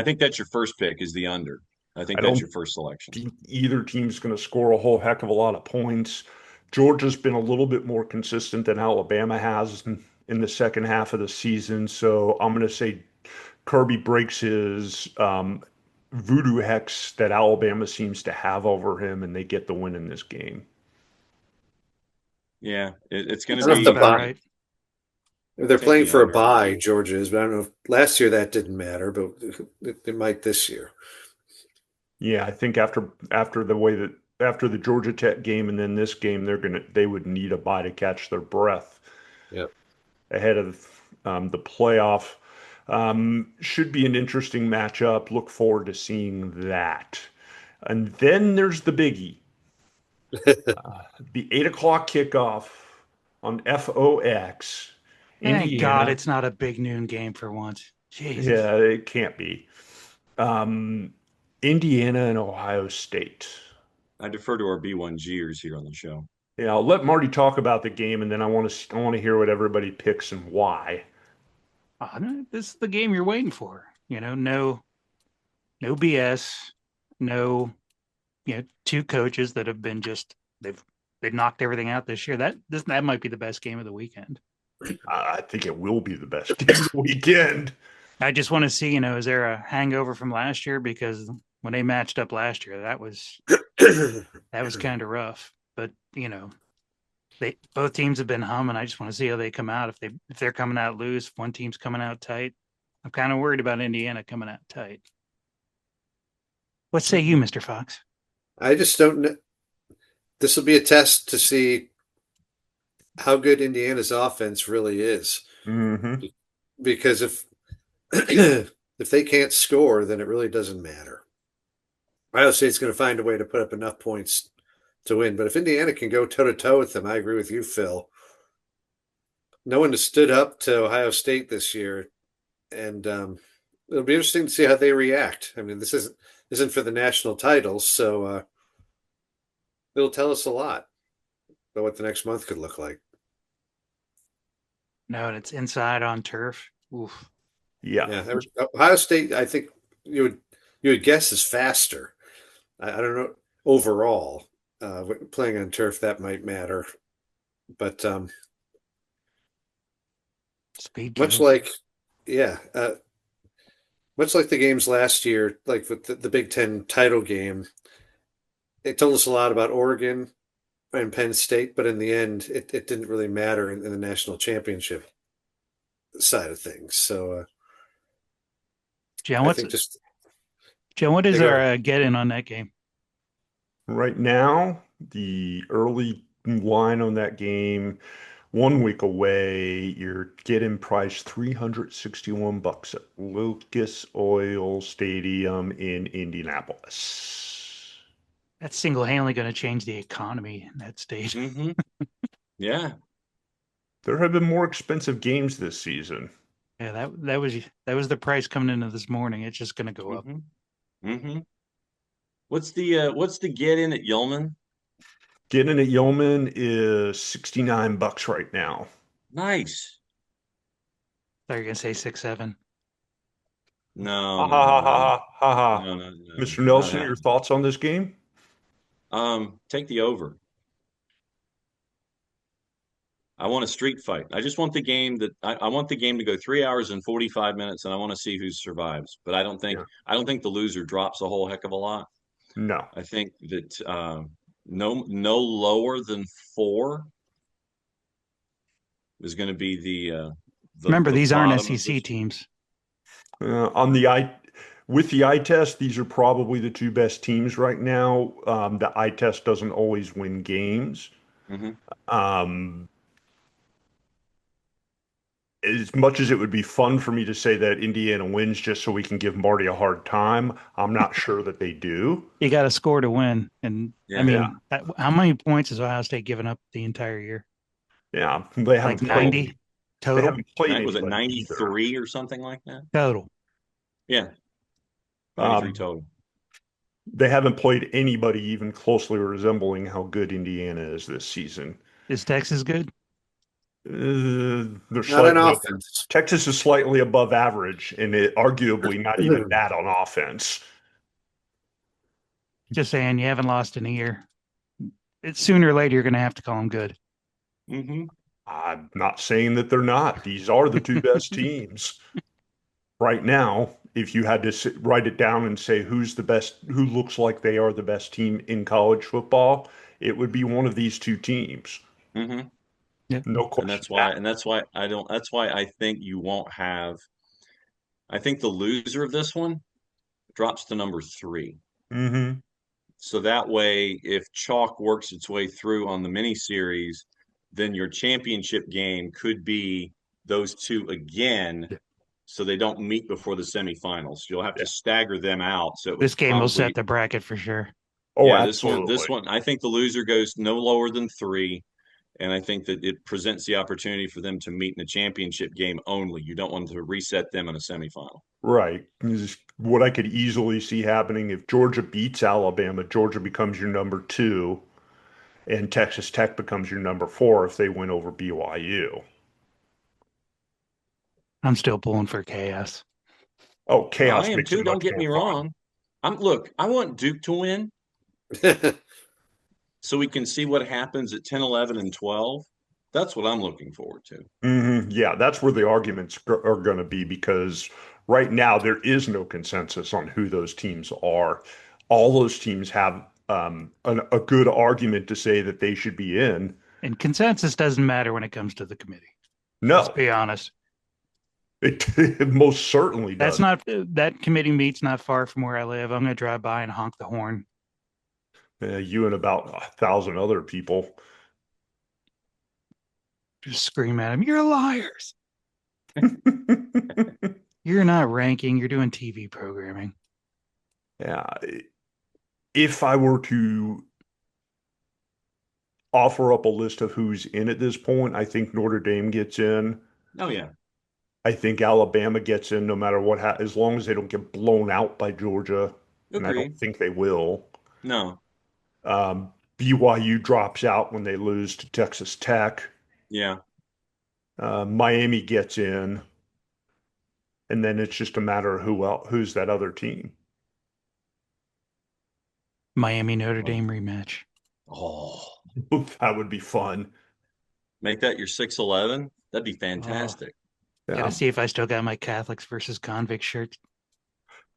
think that's your first pick is the under. I think I that's don't your first selection. think either team's going to score a whole heck of a lot of points. Georgia's been a little bit more consistent than Alabama has in the second half of the season, so I'm going to say Kirby breaks his voodoo hex that Alabama seems to have over him, and they get the win in this game. Yeah, it's going I to don't be know if the bye- right. They're Take playing the for a under. bye, Georgia is, but I don't know. Last year that didn't matter, but it might this year. Yeah, I think after the Georgia Tech game and then this game, they would need a bye to catch their breath. Yep. Ahead of the playoff. Should be an interesting matchup. Look forward to seeing that. And then there's the biggie. The 8 o'clock kickoff on FOX. Thank Indiana. God it's not a big noon game for once. Jesus. Yeah, it can't be. Indiana and Ohio State. I defer to our B1Gers here on the show. Yeah, I'll let Marty talk about the game, and then I want to hear what everybody picks and why. No, this is the game you're waiting for. No BS, no, two coaches that have been they've knocked everything out this year. That might be the best game of the weekend. I think it will be the best game of the weekend. I just want to see, is there a hangover from last year? Because when they matched up last year, that was kind of rough. But both teams have been humming. I just want to see how they come out. If they're coming out loose, if one team's coming out tight. I'm kind of worried about Indiana coming out tight. What say you, Mr. Fox? I just don't know. This will be a test to see how good Indiana's offense really is. Mm-hmm. Because if if they can't score, then it really doesn't matter. Ohio State's going to find a way to put up enough points to win. But if Indiana can go toe to toe with them, I agree with you, Phil. No one has stood up to Ohio State this year, and it'll be interesting to see how they react. I mean, this isn't for the national titles, so it'll tell us a lot about what the next month could look like. No, and it's inside on turf. Oof. Yeah. Ohio State, I think you would guess is faster. I don't know overall. Playing on turf that might matter, but Speed much kills. like much like the games last year, like with the Big Ten title game, it told us a lot about Oregon and Penn State, but in the end, it didn't really matter in the national championship side of things. So John, I think just what is go our ahead. get in on that game? Right now, the early line on that game, 1 week away, you're getting priced $361 at Lucas Oil Stadium in Indianapolis. That's single-handedly going to change the economy in that state. Mm-hmm. Yeah. There have been more expensive games this season. Yeah, that was the price coming into this morning. It's just going to go up. Mm-hmm. Mm-hmm. What's the get in at Yeoman? Getting at Yeoman is $69 right now. Nice. Thought you were going to say 6-7. No, Ha ha ha no, ha ha ha. no, no, no. Mr. Not Nelson, your happening. thoughts on this game? Take the over. I want a street fight. I just want the game I want the game to go 3 hours and 45 minutes, and I want to see who survives. But I Yeah. don't think the loser drops a whole heck of a lot. No. I think that no lower than 4 is going to be Remember, the these aren't bottom of SEC this. teams. With the eye test, these are probably the two best teams right now. The eye test doesn't always win games. Mm-hmm. As much as it would be fun for me to say that Indiana wins just so we can give Marty a hard time, I'm not sure that they do. You got to score to win. And I Yeah. mean, how many points has Ohio State given up the entire year? Yeah, they haven't Like played. 90 They total? haven't played Was it anybody 93 or something like that? Total. Yeah. either. 93 total. They haven't played anybody even closely resembling how good Indiana is this season. Is Texas good? They're Not slightly on offense. Texas is slightly above average, and arguably not even that on offense. Just saying, you haven't lost in a year. It's sooner or later you're going to have to call them good. Mm-hmm. I'm not saying that they're not. These are the two best teams right now. If you had to write it down and say who's the best, who looks like they are the best team in college football, it would be one of these two teams. Mm-hmm. Yep. No question. That's why I think you won't have. I think the loser of this one drops to number 3. Mm-hmm. So that way, if chalk works its way through on the mini series, then your championship game could be those two again. Yeah. So they don't meet before the semifinals. You'll have to stagger them out. So This game will set the bracket for sure. Oh, yeah, absolutely. This one, I think the loser goes no lower than 3. And I think that it presents the opportunity for them to meet in a championship game only. You don't want to reset them in a semifinal. Right. This is what I could easily see happening if Georgia beats Alabama. Georgia becomes your number 2, and Texas Tech becomes your number 4 if they win over BYU. I'm still pulling for chaos. Oh, chaos I am makes too. it Don't much get me more fun. wrong. I want Duke to win so we can see what happens at 10, 11, and 12. That's what I'm looking forward to. Mm-hmm. Yeah, that's where the arguments are going to be, because right now there is no consensus on who those teams are. All those teams have a good argument to say that they should be in. And consensus doesn't matter when it comes to the committee. No, Let's be honest. it most certainly does. That committee meets not far from where I live. I'm going to drive by and honk the horn. You and about 1,000 other people. Just scream at them. You're liars. You're not ranking. You're doing TV programming. Yeah. if I were to offer up a list of who's in at this point, I think Notre Dame gets in. Oh yeah, I think Alabama gets in no matter what, as long as they don't get blown out by Georgia, and I don't agreed. think they will. No, BYU drops out when they lose to Texas Tech. yeah. Miami gets in, and then it's just a matter of who's that other team. Miami Notre Dame rematch. Oh, That would be fun. make that your 6-11. That'd be Oh, fantastic. Yeah. gotta see if I still got my Catholics versus convict shirt.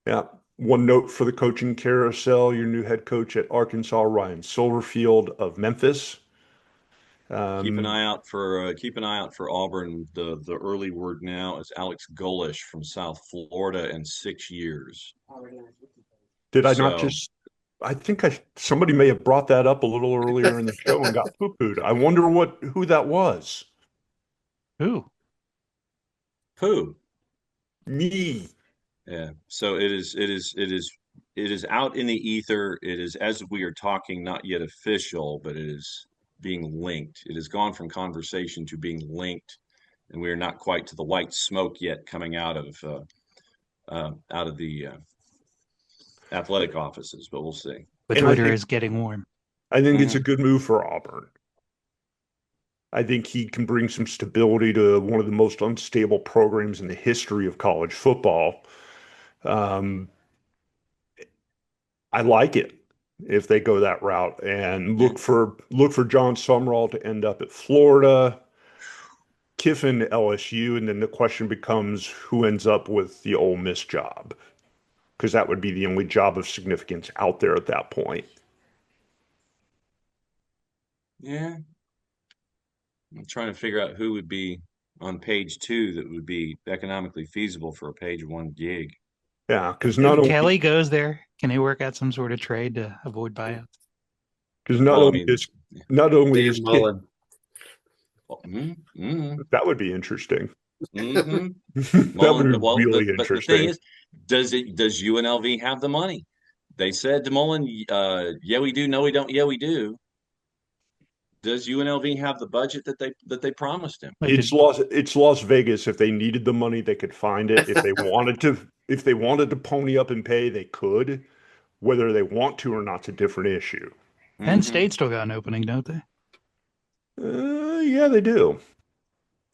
Yeah. One note for the coaching carousel: your new head coach at Arkansas, Ryan Silverfield of Memphis. Keep an Um, eye out for Auburn. The early word now is Alex Golish from South Florida in 6 years. did I not So just? I think somebody may have brought that up a little earlier in the show and got poo-pooed. I wonder who that was. Ooh, who? Me. Yeah. So it is out in the ether. It is, as we are talking, not yet official, but it is being linked. It has gone from conversation to being linked, and we are not quite to the white smoke yet coming out of the athletic offices, but we'll see. but And I Twitter think is getting warm. it's a good move for Auburn. I think he can bring some stability to one of the most unstable programs in the history of college football. Um, I like it if they go that route and Yeah. look for John Summerall to end up at Florida, Kiffin to LSU, and then the question becomes who ends up with the Ole Miss job, because that would be the only job of significance out there at that point. Yeah. I'm trying to figure out who would be on page 2 that would be economically feasible for a page 1 gig. Yeah, If Kelly goes there, can he work out some sort of trade to avoid buyouts? Well, I mean, not only Dan is Kid, Mullen. that would be interesting. Mm-hmm. That would Mullen, be well, really but the thing interesting. is, does UNLV have the money? They said to Mullen, yeah, we do. No, we don't. Yeah, we do. Does UNLV have the budget that they promised him? Like, did It's Las Vegas. If they needed the money, they could find it. If they wanted to pony up and pay, they could. Whether they want to or not's a different issue. Penn Mm-hmm. State still got an opening, don't they? Yeah, they do.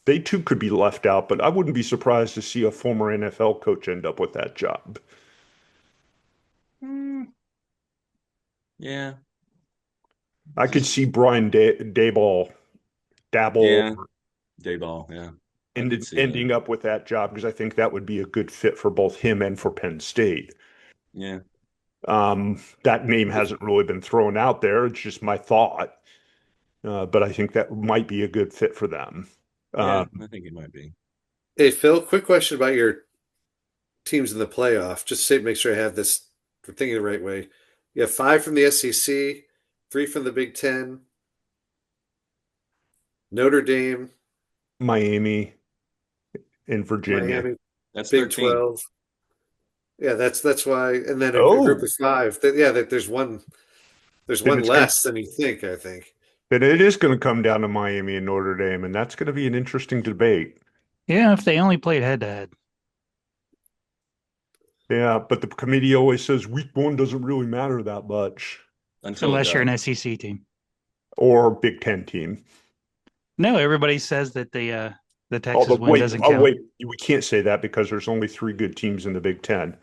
They too could be left out, but I wouldn't be surprised to see a former NFL coach end up with that job. Yeah. I could see Brian Dayball dabble Yeah. Dayball. Yeah. I and could see that. ending up with that job because I think that would be a good fit for both him and for Penn State. Yeah. That name hasn't really been thrown out there. It's just my thought. But I think that might be a good fit for them. Yeah. I think it might be. Hey, Phil, quick question about your teams in the playoff. Just to make sure I have this, we're thinking the right way. You have 5 from the SEC, 3 from the Big Ten, Notre Dame, Miami and Virginia. Miami, That's Big 13. 12. Yeah, that's why. And then a group Oh, of 5. There's one. There's then one it's going less than you think. I think. then it is going to come down to Miami and Notre Dame, and that's going to be an interesting debate. Yeah, if they only played head to head. Yeah, but the committee always says week one doesn't really matter that much, Until it Unless you're does. an SEC team. or Big Ten team. No, everybody says that the Texas Although, win doesn't count. we can't say that because there's only 3 good teams in the Big Ten.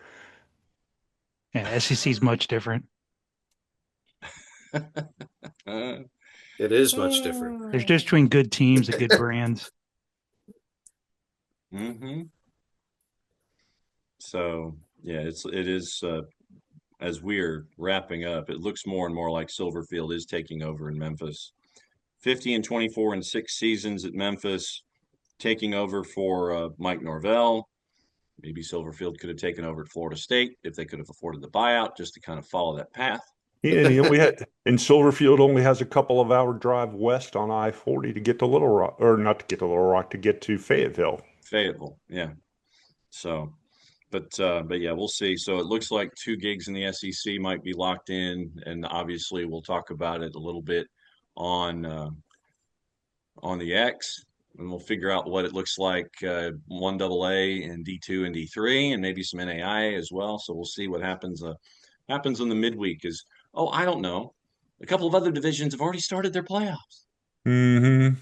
Yeah, SEC is much different. Uh, It is much different. There's just between good teams and good brands. mm-hmm. So yeah, it is as we're wrapping up, it looks more and more like Silverfield is taking over in Memphis. 50-24 in 6 seasons at Memphis, taking over for Mike Norvell. Maybe Silverfield could have taken over at Florida State if they could have afforded the buyout, just to kind of follow that path. And and Silverfield only has a couple of hour drive west on I-40 to get to Little Rock, or not to get to Little Rock, to get to Fayetteville. Fayetteville, yeah. So But yeah, we'll see. So it looks like 2 gigs in the SEC might be locked in, and obviously we'll talk about it a little bit on the X, and we'll figure out what it looks like 1AA and D2 and D3, and maybe some NAI as well. So we'll see what happens in the midweek. I don't know. A couple of other divisions have already started their playoffs. Mm-hmm.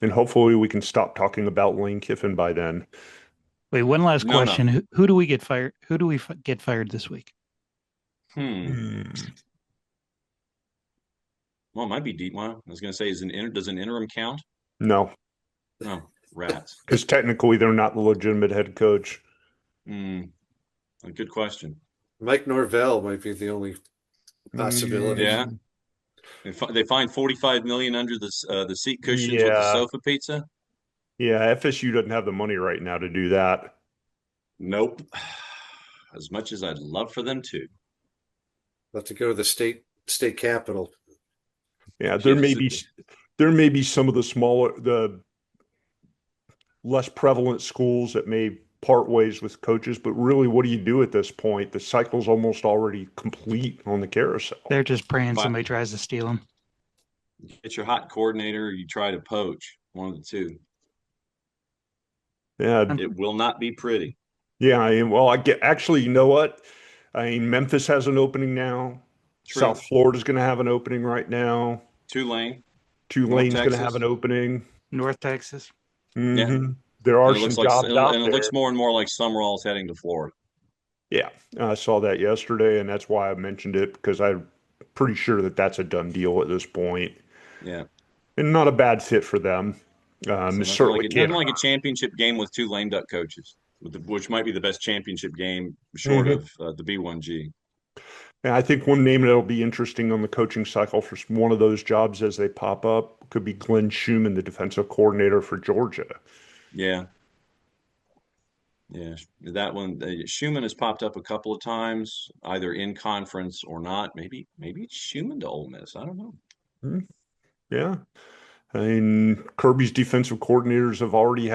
And hopefully we can stop talking about Lane Kiffin by then. Wait, one last No, question. Who do we get fired? Who do we get fired this week? Hmm. Well, it might be deep. Well, I was going to say, does an interim count? No, No, rats. because technically they're not the legitimate head coach. A good question. Mike Norvell might be the only possibility. Yeah. They find 45 million under the seat cushions with the Yeah. sofa pizza. Yeah, FSU doesn't have the money right now to do that. Nope. As much as I'd love for them to. Have to go to the state capital. Yeah, there Yes. may be some of the less prevalent schools that may part ways with coaches, but really, what do you do at this point? The cycle's almost already complete on the carousel. They're just praying Fine. somebody tries to steal them. Get your hot coordinator, or you try to poach. One of the two. Yeah, It will not be pretty. yeah. Actually, you know what? I mean, Memphis has an opening now. True. South Florida's going to have an opening right now. Tulane. Tulane's going to Texas. have an opening. North Texas. Mm-hmm. There are some jobs out and there. it looks more and more like Summerall's heading to Florida. Yeah, I saw that yesterday, and that's why I mentioned it, because I'm pretty sure that that's a done deal at this point, Yeah. and not a bad fit for them. So Certainly nothing like a championship game with 2 lame duck coaches, which might be the best championship game short of the B1G. And I think one name that'll be interesting on the coaching cycle for one of those jobs as they pop up could be Glenn Schumann, the defensive coordinator for Georgia. Yeah. Yeah, that one. Schumann has popped up a couple of times, either in conference or not. Maybe it's Schumann to Ole Miss. I don't know. Yeah. I mean, Kirby's defensive coordinators have already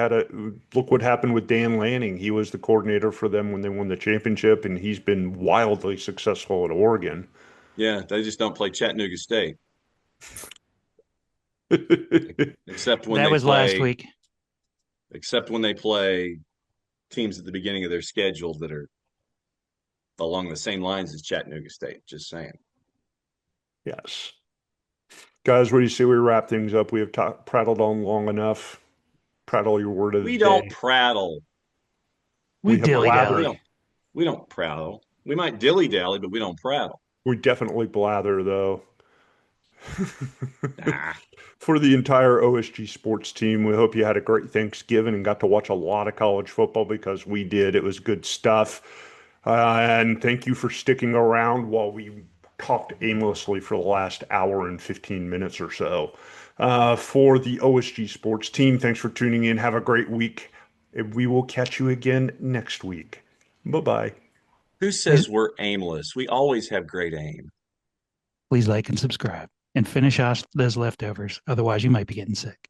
look what happened with Dan Lanning. He was the coordinator for them when they won the championship, and he's been wildly successful at Oregon. Yeah, they just don't play Chattanooga State, except when That they was play, last week. except when they play teams at the beginning of their schedule that are along the same lines as Chattanooga State. Just saying. Yes. Guys, what do you say we wrap things up? We have prattled on long enough. Prattle your word of the We day. don't prattle. We have dilly-dally. blathered. We don't prattle. We might dilly-dally, but we don't prattle. We definitely blather, though. Nah. For the entire OSG sports team, we hope you had a great Thanksgiving and got to watch a lot of college football, because we did. It was good stuff. And thank you for sticking around while we talked aimlessly for the last hour and 15 minutes or so. For the OSG sports team, thanks for tuning in. Have a great week. We will catch you again next week. Bye-bye. Who says we're aimless? We always have great aim. Please like and subscribe and finish off those leftovers. Otherwise, you might be getting sick.